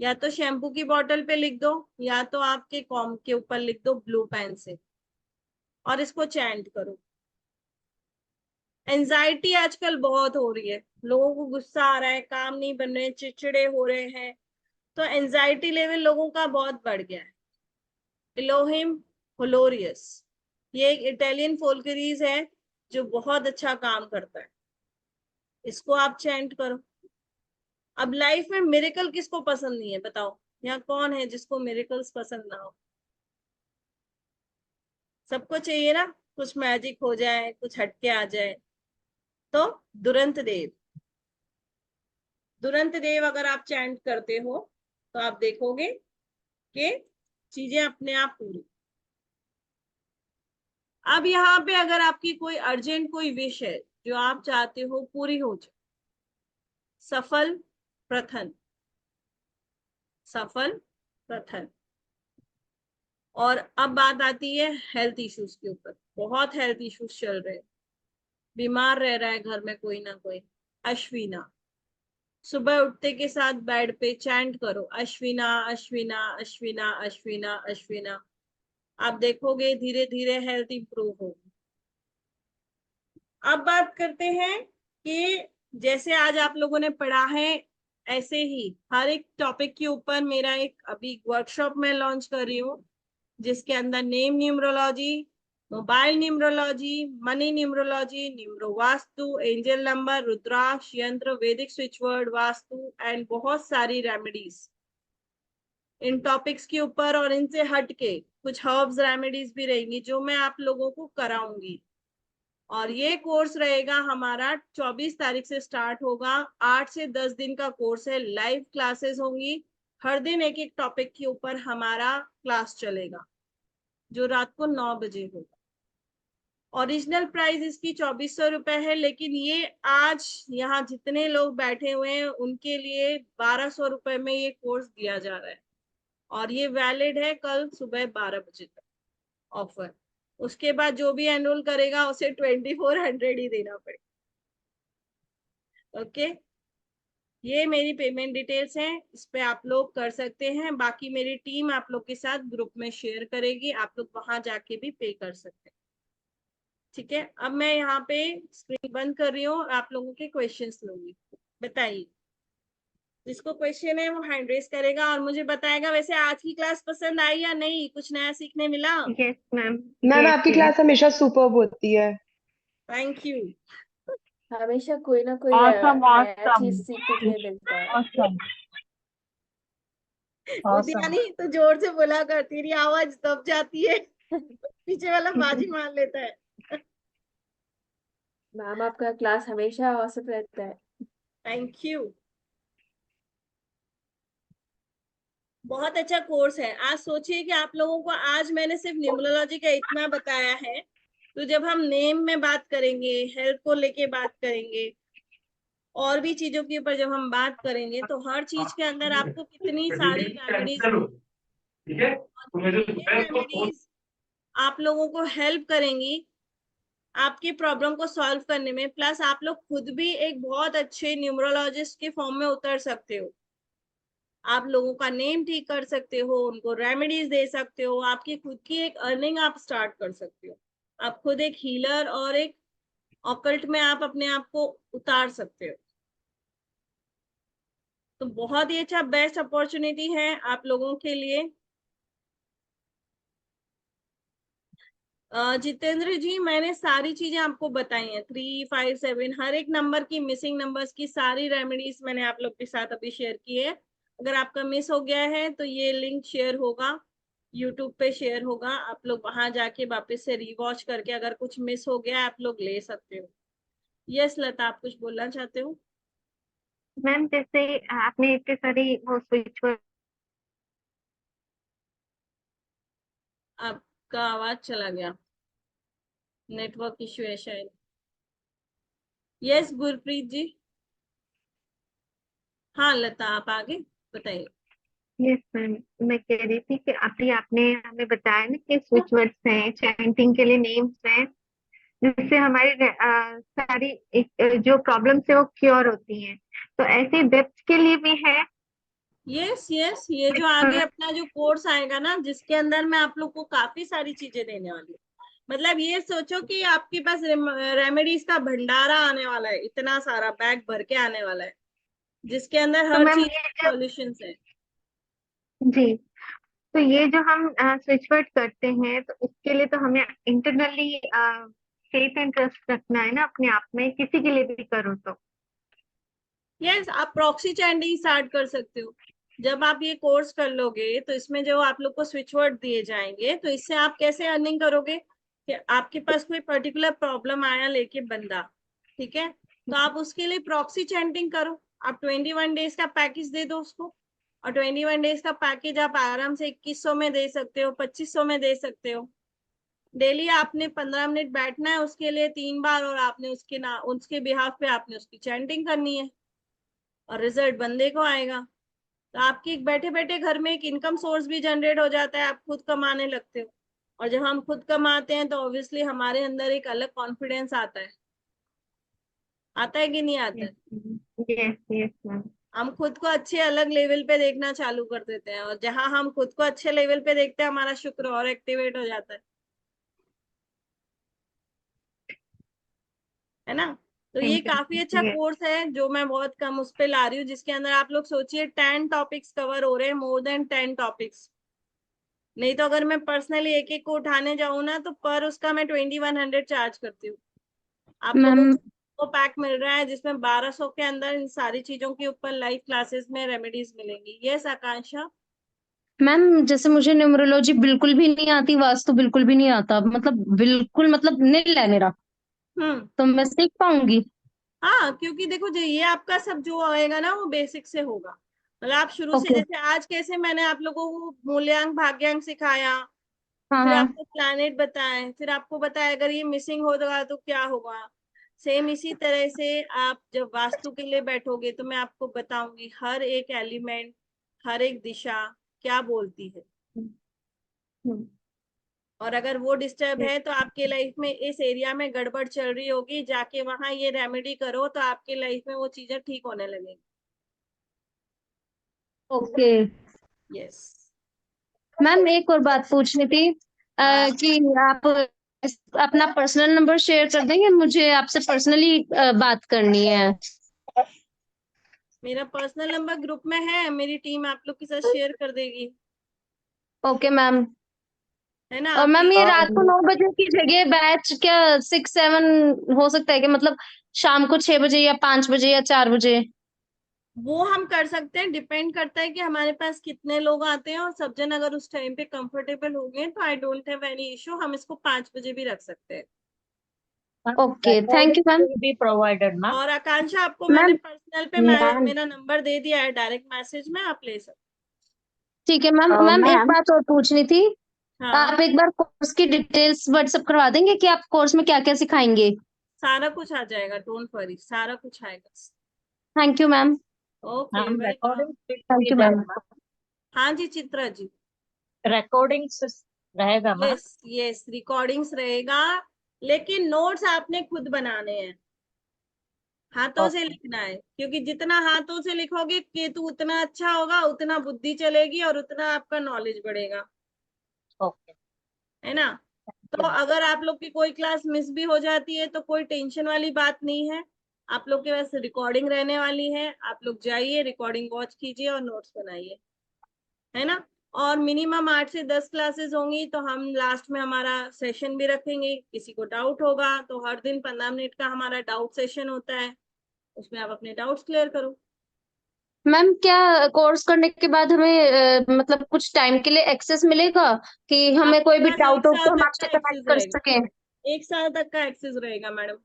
या तो शैम्पू की बोतल पे लिख दो, या तो आपके कॉम के ऊपर लिख दो ब्लू पेन से, और इसको चैंट करो। एंजाइटी आजकल बहुत हो रही है, लोगों को गुस्सा आ रहा है, काम नहीं बन रहे, चिड़चिड़े हो रहे हैं, तो एंजाइटी लेवल लोगों का बहुत बढ़ गया है। इलोहिम होलोरियस, ये एक इटालियन फोल्करीज है जो बहुत अच्छा काम करता है, इसको आप चैंट करो। अब लाइफ में मिरेकल किसको पसंद नहीं है बताओ? यहाँ कौन है जिसको मिरेकल्स पसंद ना हो? सबको चाहिए ना, कुछ मैजिक हो जाए, कुछ हटके आ जाए। तो दुरंत देव, दुरंत देव अगर आप चैंट करते हो तो आप देखोगे कि चीजें अपने आप पूरी। अब यहाँ पे अगर आपकी कोई अर्जेंट कोई विश है जो आप चाहते हो पूरी हो जाए, सफल प्रथन, सफल प्रथन। और अब बात आती है हेल्थ इश्यूज के ऊपर। बहुत हेल्थ इश्यूज चल रहे हैं, बीमार रह रहा है घर में कोई ना कोई। अश्विना, सुबह उठते के साथ बेड पे चैंट करो, अश्विना अश्विना अश्विना अश्विना अश्विना। आप देखोगे धीरे धीरे हेल्थ इंप्रूव होगी। अब बात करते हैं कि जैसे आज आप लोगों ने पढ़ा है, ऐसे ही हर एक टॉपिक के ऊपर मेरा एक अभी वर्कशॉप में लॉन्च कर रही हूँ, जिसके अंदर name numerology, mobile numerology, money numerology, numero vastu, angel number, रुद्राक्ष यंत्र, वैदिक स्विच वर्ड, वास्तु एंड बहुत सारी रेमेडीज इन टॉपिक्स के ऊपर। और इनसे हटके कुछ हर्ब्स रेमेडीज भी रहेंगी जो मैं आप लोगों को कराऊंगी। और ये कोर्स रहेगा हमारा 24 तारीख से स्टार्ट होगा। 8 से 10 दिन का कोर्स है, लाइव क्लासेस होंगी। हर दिन एक एक टॉपिक के ऊपर हमारा क्लास चलेगा, जो रात को 9 बजे होगा। ओरिजिनल प्राइस इसकी 2400 रुपए है, लेकिन ये आज यहाँ जितने लोग बैठे हुए हैं उनके लिए 1200 रुपए में ये कोर्स दिया जा रहा है, और ये वैलिड है कल सुबह 12 बजे तक ऑफर। उसके बाद जो भी एनरोल करेगा उसे 2400 ही देना पड़ेगा। ओके, ये मेरी पेमेंट डिटेल्स हैं, इस पे आप लोग कर सकते हैं। बाकी मेरी टीम आप लोग के साथ ग्रुप में शेयर करेगी, आप लोग वहां जाके भी पे कर सकते हैं। ठीक है, अब मैं यहाँ पे स्क्रीन बंद कर रही हूँ और आप लोगों के क्वेश्चंस लूंगी। बताइए, जिसको क्वेश्चन है वो हैंड रेस करेगा और मुझे बताएगा वैसे आज की क्लास पसंद आई या नहीं, कुछ नया सीखने मिला। Yes ma'am. मैम यस आपकी यस। क्लास हमेशा सुपर्ब होती है। Thank you. हमेशा कोई ना कोई awesome नया awesome चीज सीखने के लिए मिलता है। awesome awesome उद्यानी तो जोर से बोला कर, तेरी आवाज दब जाती है पीछे वाला बाजी मार लेता है। मैम आपका क्लास हमेशा औसत रहता है। Thank you. बहुत अच्छा कोर्स है। आज सोचिए कि आप लोगों को आज मैंने सिर्फ न्यूमरोलॉजी का इतना बताया है, तो जब हम नेम में बात करेंगे, हेल्थ को लेके बात करेंगे, और भी चीजों के ऊपर जब हम बात करेंगे, तो हर चीज के अंदर आपको कितनी सारी रेमेडीज, ये रेमेडीज आप लोगों को हेल्प करेंगी आपकी प्रॉब्लम को सॉल्व करने में। प्लस आप लोग खुद भी एक बहुत अच्छे न्यूमरोलॉजिस्ट के फॉर्म में उतर सकते हो। आप लोगों का नेम ठीक कर सकते हो, उनको रेमेडीज दे सकते हो, आपकी खुद की एक अर्निंग आप स्टार्ट कर सकते हो। आप खुद एक हीलर और एक ऑकल्ट में आप अपने आप को उतार सकते हो। तो बहुत ही अच्छा बेस्ट अपॉर्चुनिटी है आप लोगों के लिए। जितेंद्र जी, मैंने सारी चीजें आपको बताई हैं, 3, 5, 7 हर एक नंबर की, मिसिंग नंबर्स की सारी रेमेडीज मैंने आप लोग के साथ अभी शेयर की है। अगर आपका मिस हो गया है तो ये लिंक शेयर होगा, यूट्यूब पे शेयर होगा, आप लोग वहां जाके वापस से रिवॉच करके अगर कुछ मिस हो गया आप लोग ले सकते हो। यस लता, आप कुछ बोलना चाहते हो? मैम जैसे आपने इतने सारी वो स्विच वर्ड आपका आवाज चला गया, नेटवर्क इश्यू है शायद। यस गुरप्रीत जी। हाँ लता, आप आगे बताइए। यस मैम, मैं कह रही थी कि अभी आपने हमें बताया ना कि स्विच वर्ड्स हैं, चैंटिंग के लिए नेम्स हैं, जिससे हमारी सारी जो प्रॉब्लम्स है वो क्योर होती हैं। तो ऐसे डेप्थ के लिए भी है यस यस, ये जो switch आगे word? अपना जो कोर्स आएगा ना, जिसके अंदर मैं आप लोग को काफी सारी चीजें देने वाली हूँ। मतलब ये सोचो कि आपके पास रेमेडीज का भंडारा आने वाला है, इतना सारा बैग भर के आने वाला है, जिसके अंदर तो हर मैम चीज ये के जो सॉल्यूशंस है। जी, तो ये जो हम स्विच वर्ड करते हैं तो इसके लिए तो हमें इंटरनली फेथ एंड ट्रस्ट रखना है ना अपने आप में, किसी के लिए भी करो तो। यस, आप प्रॉक्सी चैंटिंग स्टार्ट कर सकते हो। जब आप ये कोर्स कर लोगे तो इसमें जो आप लोग को स्विच वर्ड दिए जाएंगे, तो इससे आप कैसे अर्निंग करोगे कि आपके पास कोई पर्टिकुलर प्रॉब्लम आया लेके बंदा, ठीक है, तो आप उसके लिए प्रॉक्सी चैंटिंग करो। आप 21 डेज का पैकेज दे दो उसको, और 21 डेज का पैकेज आप आराम से 2100 में दे सकते हो, 2500 में दे सकते हो। डेली आपने 15 मिनट बैठना है उसके लिए 3 बार, और आपने उसके बिहाफ पे आपने उसकी चैंटिंग करनी है, और रिजल्ट बंदे को आएगा। तो आपकी बैठे बैठे घर में एक इनकम सोर्स भी जनरेट हो जाता है, आप खुद कमाने लगते हो। और जब हम खुद कमाते हैं तो ऑब्वियसली हमारे अंदर एक अलग कॉन्फिडेंस आता है। आता है कि नहीं आता है? Yes yes ma'am. हम खुद को अच्छे अलग लेवल पे देखना चालू कर देते हैं, और जहां हम खुद को अच्छे लेवल पे देखते हैं हमारा शुक्र और एक्टिवेट हो जाता है ना। तो ये काफी अच्छा यस कोर्स है जो मैं बहुत कम उस पे ला रही हूँ, जिसके अंदर आप लोग सोचिए 10 टॉपिक्स कवर हो रहे हैं, मोर देन 10 टॉपिक्स। नहीं तो अगर मैं पर्सनली एक एक को उठाने जाऊँ ना, तो पर उसका मैं 2100 चार्ज करती हूँ। आप लोगों मैम को पैक मिल रहा है जिसमें 1200 के अंदर इन सारी चीजों के ऊपर लाइव क्लासेस में रेमेडीज मिलेंगी। यस आकांक्षा। मैम जैसे मुझे न्यूमरोलॉजी बिल्कुल भी नहीं आती, वास्तु बिल्कुल भी नहीं आता, मतलब बिल्कुल मतलब नील है मेरा, हम्म। तो मैं सीख पाऊंगी? हाँ, क्योंकि देखो जो ये आपका सब जो आएगा ना वो बेसिक से होगा। मतलब आप शुरू से, ओके। जैसे आज कैसे मैंने आप लोगों को मूल्यांक भाग्यांक सिखाया, हाँ फिर हाँ आपको प्लैनेट बताए, फिर आपको बताया अगर ये मिसिंग होगा तो क्या होगा। सेम इसी तरह से आप जब वास्तु के लिए बैठोगे तो मैं आपको बताऊंगी हर एक एलिमेंट, हर एक दिशा क्या बोलती है। हम्म, और अगर वो डिस्टर्ब है तो आपके लाइफ में इस एरिया में गड़बड़ चल रही होगी, जाके वहां ये रेमेडी करो तो आपके लाइफ में वो चीजें ठीक होने लगेंगी। Okay yes. मैम, एक और बात पूछनी थी हाँ। कि आप अपना पर्सनल नंबर शेयर कर देंगे, मुझे आपसे पर्सनली बात करनी है। मेरा पर्सनल नंबर ग्रुप में है, मेरी टीम आप लोग के साथ शेयर कर देगी, ओके मैम। है ना। और आप मैम, प्लीज ये रात को 9 बजे की जगह बैच क्या 6-7 हो सकता है कि मतलब शाम को 6 बजे या 5 बजे या 4 बजे? वो हम कर सकते हैं, डिपेंड करता है कि हमारे पास कितने लोग आते हैं, और सब जन अगर उस टाइम पे कंफर्टेबल हो गए तो I don't have any issue, हम इसको 5 बजे भी रख सकते हैं। Okay, thank you ma'am. Be provided ma'am. और आकांक्षा आपको मैंने मैम पर्सनल पे मैम मेरा नंबर दे दिया है, डायरेक्ट मैसेज में आप ले सकते। ठीक है मैम। मैम, एक मैम बात और पूछनी थी। हाँ, आप एक बार कोर्स की डिटेल्स व्हाट्सएप करवा देंगे कि आप कोर्स में क्या क्या सिखाएंगे? सारा कुछ आ जाएगा, डोंट वरी, सारा कुछ आएगा। Thank you ma'am. Okay, welcome. Thank you ma'am. हाँ जी चित्रा जी। रिकॉर्डिंग्स रहेगा मैम। यस यस, रिकॉर्डिंग्स रहेगा, लेकिन नोट्स आपने खुद बनाने हैं, हाथों से लिखना है, क्योंकि जितना हाथों से लिखोगे केतु उतना अच्छा होगा, उतना बुद्धि चलेगी और उतना आपका नॉलेज बढ़ेगा, ओके। है ना। तो अगर आप लोग की कोई क्लास मिस भी हो जाती है तो कोई टेंशन वाली बात नहीं है, आप लोग के पास रिकॉर्डिंग रहने वाली है, आप लोग जाइए रिकॉर्डिंग वॉच कीजिए और नोट्स बनाइए, है ना। और मिनिमम 8 से 10 क्लासेस होंगी, तो हम लास्ट में हमारा सेशन भी रखेंगे, किसी को डाउट होगा तो हर दिन 15 मिनट का हमारा डाउट सेशन होता है, उसमें आप अपने डाउट्स क्लियर करो। मैम, क्या कोर्स करने के बाद हमें मतलब कुछ टाइम के लिए एक्सेस मिलेगा कि हमें आपके कोई भी पास डाउट एक हो साल तो हम तक आपसे का कनेक्ट एक्सेस कर रहेगा, सकें? 1 साल तक का एक्सेस रहेगा मैडम।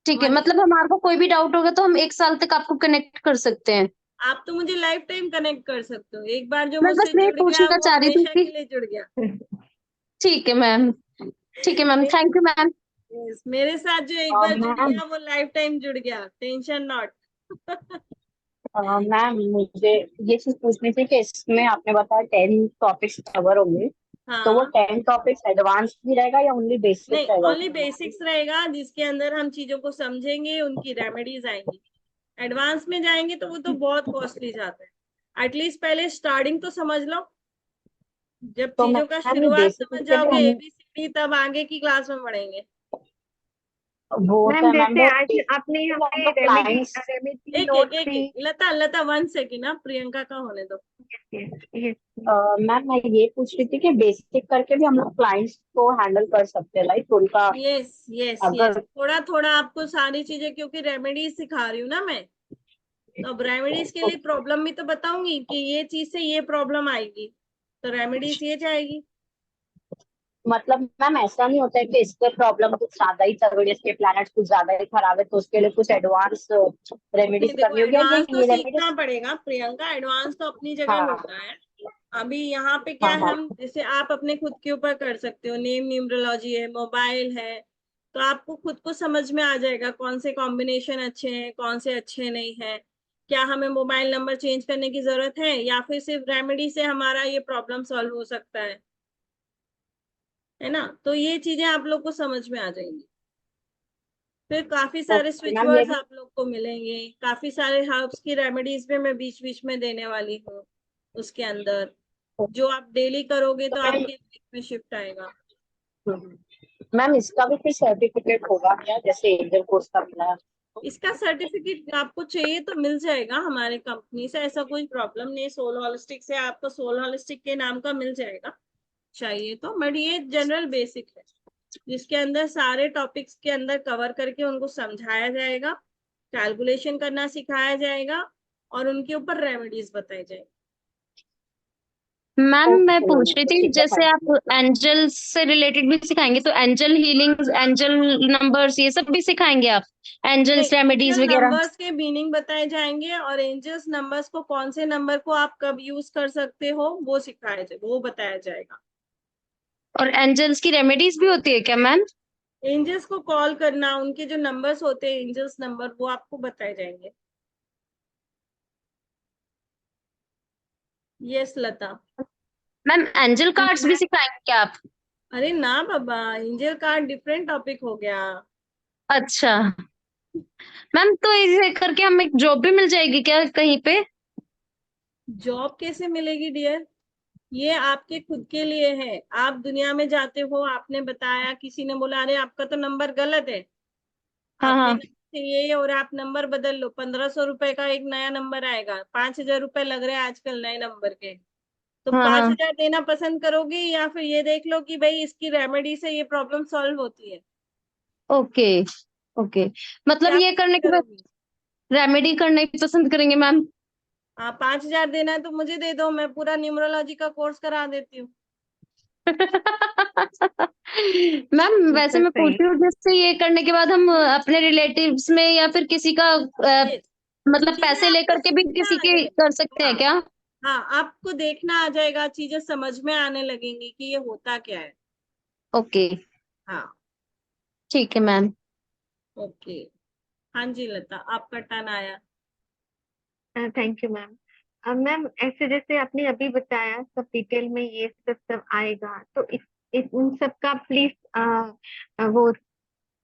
ठीक है, हमारी मतलब हमारे को कोई भी डाउट होगा तो हम 1 साल तक आपको कनेक्ट कर सकते हैं? आप तो मुझे लाइफ टाइम कनेक्ट कर सकते हो, एक बार जो मैं बस मुझसे ये जुड़ गया पूछना वो चाह रही थी हमेशा कि के लिए जुड़ गया। ठीक है मैम। ठीक है ma'am, thank you ma'am. Yes, मेरे साथ जो एक बार जुड़ मैम गया वो लाइफ टाइम जुड़ गया, टेंशन नॉट। मैम मुझे ये चीज पूछनी थी कि इसमें आपने बताया 10 टॉपिक्स कवर होंगे, तो वो हाँ, 10 टॉपिक्स एडवांस भी रहेगा या ओनली बेसिक नहीं, रहेगा ओनली उसमें? बेसिक्स रहेगा, जिसके अंदर हम चीजों को समझेंगे, उनकी रेमेडीज आएंगी। एडवांस में जाएंगे तो वो तो बहुत कॉस्टली जाता है, एटलीस्ट पहले स्टार्टिंग तो समझ लो, जब तो चीजों का मैम ये शुरुआत बेसिक समझ के लिए जाओगे हमें ABCD, तब आगे की क्लास में बढ़ेंगे। वो तो मैम है मैम, जैसे वो आज बेसिक आपने हम हमें लोग रेमेडी क्लाइंट्स। रेमेडी एक एक नोट एक दी। एक लता 1 सेकेंड ना, प्रियंका का होने दो। यस मैम मैं ये पूछ रही थी कि बेसिक करके भी हम लोग क्लाइंट्स को हैंडल कर सकते हैं, लाइक उनका यस यस यस, अगर। थोड़ा थोड़ा आपको सारी चीजें, क्योंकि रेमेडीज सिखा रही हूँ ना मैं, तो अब रेमेडीज के लिए प्रॉब्लम भी तो बताऊंगी कि ये चीज से ये प्रॉब्लम आएगी, तो रेमेडीज ये जाएगी। मतलब मैम ऐसा नहीं होता है कि इसके प्रॉब्लम कुछ ज्यादा ही चल रही है, इसके प्लैनेट्स कुछ ज्यादा ही खराब है तो उसके लिए कुछ एडवांस नहीं रेमेडीज देखो, करनी होगी, या एडवांस तो ये सीखना रेमेडीज? पड़ेगा प्रियंका, एडवांस तो अपनी जगह हाँ होता है। अभी यहाँ पे क्या हाँ है, हाँ। हम जैसे आप अपने खुद के ऊपर कर सकते हो, नेम न्यूमरोलॉजी है, मोबाइल है, तो आपको खुद को समझ में आ जाएगा कौन से कॉम्बिनेशन अच्छे हैं, कौन से अच्छे नहीं है, क्या हमें मोबाइल नंबर चेंज करने की जरूरत है, या फिर सिर्फ रेमेडी से हमारा ये प्रॉब्लम सॉल्व हो सकता है ना। तो ये चीजें आप लोग को समझ में आ जाएंगी। फिर काफी सारे ओके स्विच मैम ये वर्ड्स भी। आप लोग को मिलेंगे, काफी सारे हर्ब्स की रेमेडीज भी मैं बीच बीच में देने वाली हूँ उसके अंदर, जो आप डेली करोगे तो मैम आपके लाइफ में शिफ्ट आएगा। मैम इसका भी कोई सर्टिफिकेट होगा क्या, जैसे एंजल कोर्स का मिला है? इसका सर्टिफिकेट आपको चाहिए तो मिल जाएगा हमारे कंपनी से, ऐसा कोई प्रॉब्लम नहीं है, सोल होलिस्टिक से आपको सोल होलिस्टिक के नाम का मिल जाएगा चाहिए तो, बट ये जनरल बेसिक है जिसके अंदर सारे टॉपिक्स के अंदर कवर करके उनको समझाया जाएगा, कैलकुलेशन करना सिखाया जाएगा और उनके ऊपर रेमेडीज बताई जाएगी। मैम, मैं ओके मैम पूछ रही तो थी ठीक है, जैसे थैंक आप एंजल से रिलेटेड भी सिखाएंगे तो एंजल हीलिंग, एंजल नंबर्स ये सब भी सिखाएंगे आप? एंजल्स नहीं, रेमेडीज एंजल वगैरह? नंबर्स के मीनिंग बताए जाएंगे, और एंजल्स नंबर्स को कौन से नंबर को आप कब यूज कर सकते हो वो सिखाया जाएगा, वो बताया जाएगा। और एंजल्स की रेमेडीज भी होती है क्या मैम? एंजल्स को कॉल करना, उनके जो नंबर्स होते हैं एंजल्स नंबर, वो आपको बताए जाएंगे। यस लता। मैम एंजल कार्ड्स भी सिखाएंगे क्या आप? अरे ना बाबा, एंजल कार्ड डिफरेंट टॉपिक हो गया। अच्छा मैम, तो इसे करके हमें जॉब भी मिल जाएगी क्या कहीं पे? जॉब कैसे मिलेगी डियर? ये आपके खुद के लिए है। आप दुनिया में जाते हो, आपने बताया, किसी ने बोला अरे आपका तो नंबर गलत है, हाँ आपके हाँ नंबर से ये, और आप नंबर बदल लो, 1500 रुपए का एक नया नंबर आएगा, 5000 रुपए लग रहे हैं आजकल नए नंबर के। तो हाँ पांच हाँ। हजार देना पसंद करोगे, या फिर ये देख लो कि भाई इसकी रेमेडी से ये प्रॉब्लम सॉल्व होती है? ओके ओके, मतलब क्या ये पसंद करने के बाद करोगी? रेमेडी करना ही पसंद करेंगे मैम। हाँ, 5000 देना है तो मुझे दे दो, मैं पूरा न्यूमरोलॉजी का कोर्स करा देती हूँ। मैम वैसे तो मैं पूछ सही। रही हूँ, जैसे ये करने के बाद हम अपने रिलेटिव्स में या फिर किसी का ये मतलब चीजें पैसे आपको लेकर के भी सीखना किसी के आएगा। कर सकते हैं हाँ क्या? हाँ, आपको देखना आ जाएगा, चीजें समझ में आने लगेंगी कि ये होता क्या है। ओके हाँ। ठीक है मैम। ओके। हाँ जी लता, आपका टर्न आया। Thank you ma'am. अब मैम ऐसे जैसे आपने अभी बताया सब डिटेल में ये सब सब आएगा, तो उन सब का प्लीज वो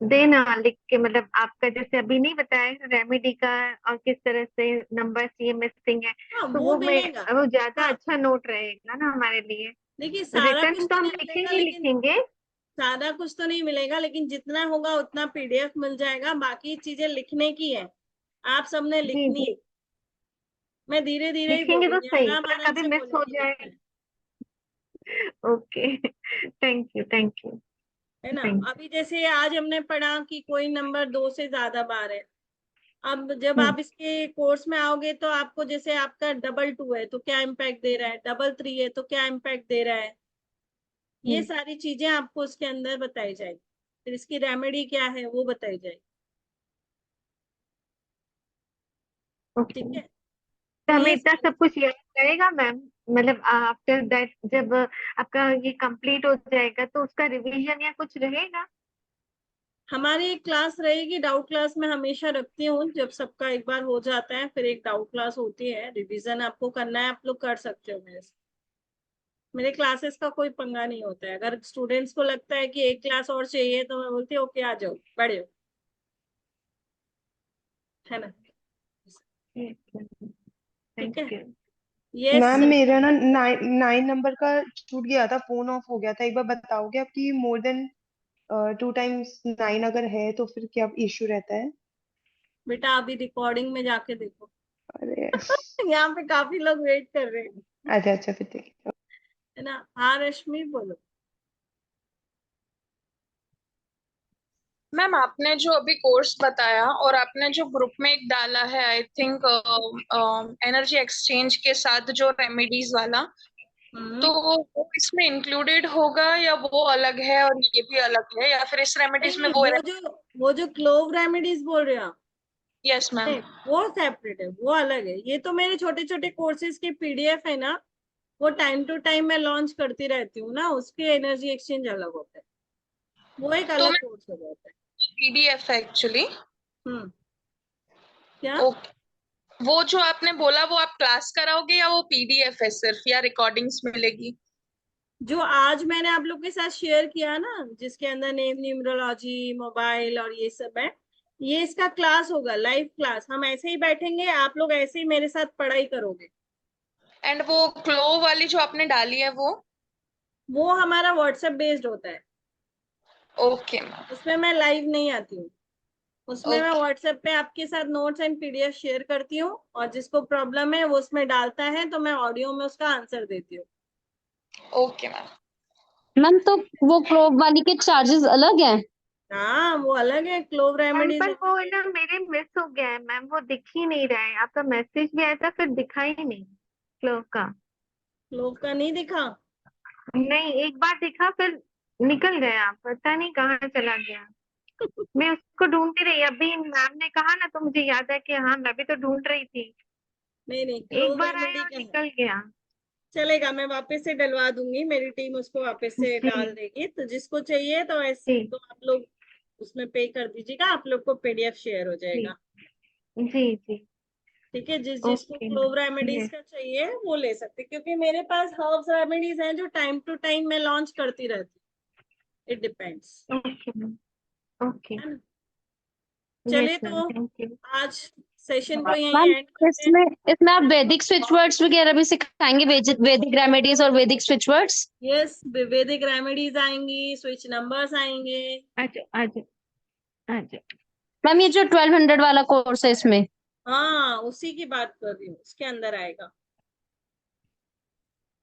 देना लिख के, मतलब आपका जैसे अभी नहीं बताया रेमेडी का और किस तरह से नंबर ये मिसिंग है, हाँ तो वो वो मैं मिलेगा। वो ज्यादा हाँ, अच्छा नोट रहेगा ना हमारे लिए। देखिए सारा कुछ रिटर्न तो तो हम नहीं मिलेगा, लिखेंगे ही लेकिन लिखेंगे। सारा कुछ तो नहीं मिलेगा, लेकिन जितना होगा उतना पीडीएफ मिल जाएगा। बाकी चीजें लिखने की है, आप सबने जी लिखनी जी, है। मैं धीरे धीरे ही लिखेंगे तो बोलूंगी, सही, आराम मतलब आराम कभी से मिस हो बोलेंगे, जाए। लिखना okay thank you thank you है ना। थैंक अभी जैसे आज हमने पढ़ा कि कोई नंबर 2 से ज्यादा बार है। अब जब यू। आप इसके कोर्स में आओगे तो आपको, जैसे आपका डबल 2 है तो क्या इम्पैक्ट दे रहा है, डबल 3 है तो क्या इम्पैक्ट दे रहा है, ये सारी चीजें आपको उसके अंदर बताई जाएगी। फिर इसकी रेमेडी क्या है वो बताई जाएगी। ओके, ठीक है, तो तो हमें ये इतना सारी सब कुछ याद रहेगा मैम? मतलब आफ्टर दैट जब आपका ये कंप्लीट हो जाएगा तो उसका रिवीजन या कुछ रहेगा? हमारी एक क्लास रहेगी, डाउट क्लास में हमेशा रखती हूँ। जब सबका एक बार हो जाता है फिर एक डाउट क्लास होती है, रिवीजन आपको करना है, आप लोग कर सकते हो मेरे से। मेरे क्लासेस का कोई पंगा नहीं होता है। अगर स्टूडेंट्स को लगता है कि एक क्लास और चाहिए तो मैं बोलती हूँ ओके आ जाओ, बढ़े हो, है ना। ठीक थैंक है। यू। यस। मैम मेरा ना 9 नंबर का छूट गया था, फोन ऑफ हो गया था। एक बार बताओगे आपकी मोर देन 2 टाइम्स 9 अगर है तो फिर क्या इश्यू रहता है? बेटा अभी रिकॉर्डिंग में जाके देखो। अरे यहाँ पे काफी लोग वेट कर रहे हैं, अच्छा अच्छा, फिर ठीक है। है ना। हाँ रश्मि बोलो। मैम आपने जो अभी कोर्स बताया और आपने जो ग्रुप में एक डाला है, आई थिंक एनर्जी एक्सचेंज के साथ जो रेमेडीज वाला, तो वो इसमें इंक्लूडेड होगा या वो अलग है और ये भी अलग है, या फिर इस रेमेडीज में नहीं, वो? वो जो क्लोव रेमेडीज बोल रहे हो आप, यस मैम। नहीं वो सेपरेट है, वो अलग है। ये तो मेरे छोटे छोटे कोर्सेज के पीडीएफ है ना, वो टाइम टू टाइम मैं लॉन्च करती रहती हूँ ना, उसके एनर्जी एक्सचेंज अलग होता है, वो एक तो अलग मैं कोर्स हो जाता है। पीडीएफ है एक्चुअली। क्या? ओके, वो जो आपने बोला वो आप क्लास कराओगे या वो पीडीएफ है सिर्फ, या रिकॉर्डिंग्स मिलेगी? जो आज मैंने आप लोग के साथ शेयर किया ना, जिसके अंदर नेम, न्यूमरोलॉजी, मोबाइल और ये सब है, ये इसका क्लास होगा, लाइव क्लास। हम ऐसे ही बैठेंगे, आप लोग ऐसे ही मेरे साथ पढ़ाई करोगे। एंड वो क्लो वाली जो आपने डाली है वो हमारा व्हाट्सएप बेस्ड होता है, ओके मैम। उसमें मैं लाइव नहीं आती हूँ। उसमें मैं ओके व्हाट्सएप पे आपके साथ नोट्स एंड पीडीएफ शेयर करती हूँ, और जिसको प्रॉब्लम है वो उसमें डालता है तो मैं ऑडियो में उसका आंसर देती हूँ। Okay ma'am. मैम तो वो क्लोव वाली के चार्जेस अलग हैं? हाँ वो अलग है, क्लोव मैम रेमेडीज पर अलग वो है। ना मेरे मिस हो गया है मैम, वो दिख ही नहीं रहा है। आपका मैसेज भी आया था फिर दिखा ही नहीं क्लोव का। क्लोव का नहीं दिखा? नहीं, एक बार दिखा फिर निकल गया, पता नहीं कहाँ चला गया। मैं उसको ढूंढती रही, अभी मैम ने कहा ना तो मुझे याद है कि हाँ मैं भी तो ढूंढ रही थी। नहीं नहीं, एक क्लोव बार आया रेमेडी और का है। निकल गया। चलेगा, मैं वापस से डलवा दूंगी, मेरी टीम उसको वापस से जी डाल देगी। तो जिसको चाहिए तो ऐसे जी तो आप लोग उसमें पे कर दीजिएगा, आप लोग को पीडीएफ शेयर हो जी जाएगा। जी जी ठीक है, जिसको okay clove ma'am remedies yes का चाहिए वो ले सकते, क्योंकि मेरे पास हर्ब्स रेमेडीज हैं जो टाइम टू टाइम मैं लॉन्च करती रहती हूँ। It depends. Okay ma'am okay है ना? यस चलिए, मैम तो थैंक यू आज सेशन को यहीं मैम एंड करते हैं। इसमें इसमें आप वैदिक स्विच वर्ड्स वगैरह भी सिखाएंगे, वैदिक रेमेडीज और वैदिक स्विच वर्ड्स? यस, वैदिक रेमेडीज आएंगी, स्विच नंबर्स आएंगे। अच्छा अच्छा अच्छा मैम ये जो 1200 वाला कोर्स है इसमें? हाँ, उसी की बात कर रही हूँ, उसके अंदर आएगा।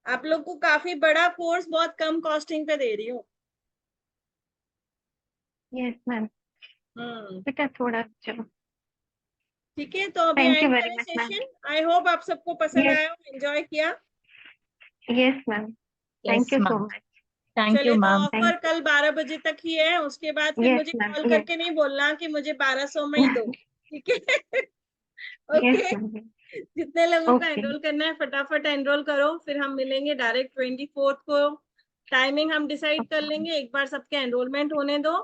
आप लोग को काफी बड़ा कोर्स बहुत कम कॉस्टिंग पे दे रही हूँ। यस मैम बेटा थोड़ा चलो ठीक है, तो अभी थैंक यू एंड वेरी करें much ma'am session. I hope आप सबको पसंद यस आया हो, एंजॉय किया। Yes ma'am thank yes you so ma'am, much thank you चले, तो मैम। ऑफर थैंक कल 12 बजे तक ही है, उसके बाद फिर यस मुझे मैम कॉल यस करके नहीं बोलना कि मुझे 1200 में ही दो। ठीक है? यस ओके, मैम जितने लोगों को ओके एनरोल करना है फटाफट एनरोल करो, फिर हम मिलेंगे डायरेक्ट 24 को। टाइमिंग हम डिसाइड कर लेंगे, एक बार सबके एनरोलमेंट होने दो।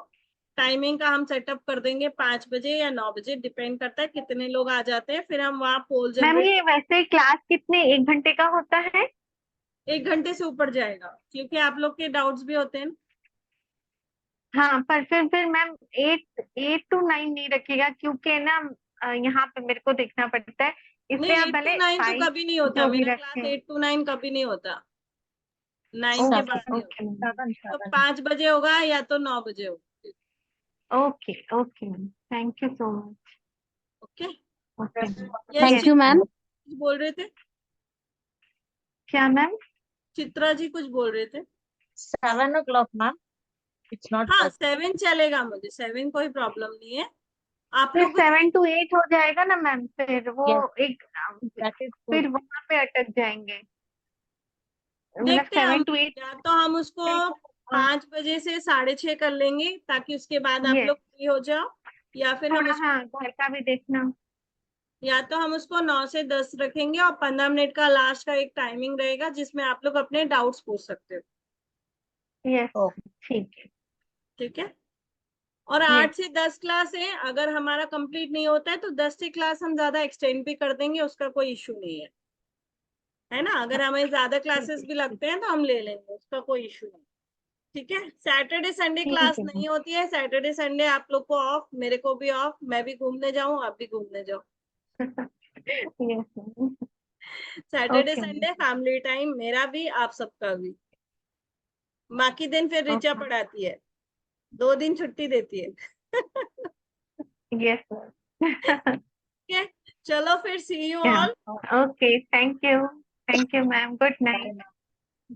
टाइमिंग का हम सेटअप कर देंगे 5 बजे या 9 बजे, डिपेंड करता है कितने लोग आ जाते हैं, फिर हम वहाँ पोल मैम जनरेट। ये वैसे क्लास कितने 1 घंटे का होता है 1 घंटे से ऊपर जाएगा, क्योंकि आप लोग के डाउट्स भी होते हैं। हाँ पर फिर मैम 8 to 9 नहीं रखिएगा क्योंकि ना यहाँ पे मेरे को देखना पड़ता है नहीं, इसलिए आप 8 to भले 9 तो 5 कभी नहीं होता, जो भी मेरा क्लास रखें 8 to 9 कभी नहीं होता, 9 के बाद ओके नहीं ओके होता। मैम तो 5 बजे होगा या तो 9 बजे होगा। Okay okay ma'am thank you so much okay, okay yes, thank yes you Chitra ma'am. Ma'am कुछ बोल रहे थे? क्या मैम चित्रा जी कुछ बोल रहे थे? 7 o'clock मैम, इट्स नॉट हाँ, पॉसिबल। 7 चलेगा, मुझे 7 कोई प्रॉब्लम नहीं है। आप फिर लोग को 7 to 8 हो जाएगा ना मैम फिर वो यस, एक दैट इज गुड। फिर वहां पे अटक जाएंगे मतलब देखते हैं हम, 7 to 8 या तो हम उसको 5 बजे से 6:30 कर लेंगे, ताकि उसके बाद आप यस लोग फ्री हो जाओ, या फिर हम थोड़ा उसको, हाँ घर का भी देखना या तो हम उसको 9 से 10 रखेंगे और 15 मिनट का लास्ट का एक टाइमिंग रहेगा जिसमें आप लोग अपने डाउट्स पूछ सकते हो। यस ओके, ठीक है ठीक है, और यस 8 से 10 क्लास है, अगर हमारा कंप्लीट नहीं होता है तो 10 से क्लास हम ज्यादा एक्सटेंड भी कर देंगे, उसका कोई इशू नहीं है ना? अगर हमें ज्यादा क्लासेस भी लगते हैं तो हम ले लेंगे, उसका कोई इशू नहीं। ठीक है, सैटरडे संडे ठीक क्लास है नहीं होती है, सैटरडे संडे आप लोग को ऑफ, मेरे को भी ऑफ, मैं भी घूमने जाऊं, आप भी घूमने जाओ। Yes ma'am Saturday okay ma'am Sunday family time, मेरा भी आप सबका भी। बाकी दिन फिर ऋचा ओके पढ़ाती है, 2 दिन छुट्टी देती है। यस मैम ठीक है, चलो फिर, see you Yeah. All. Okay. Thank you. Thank you, ma'am. Good night.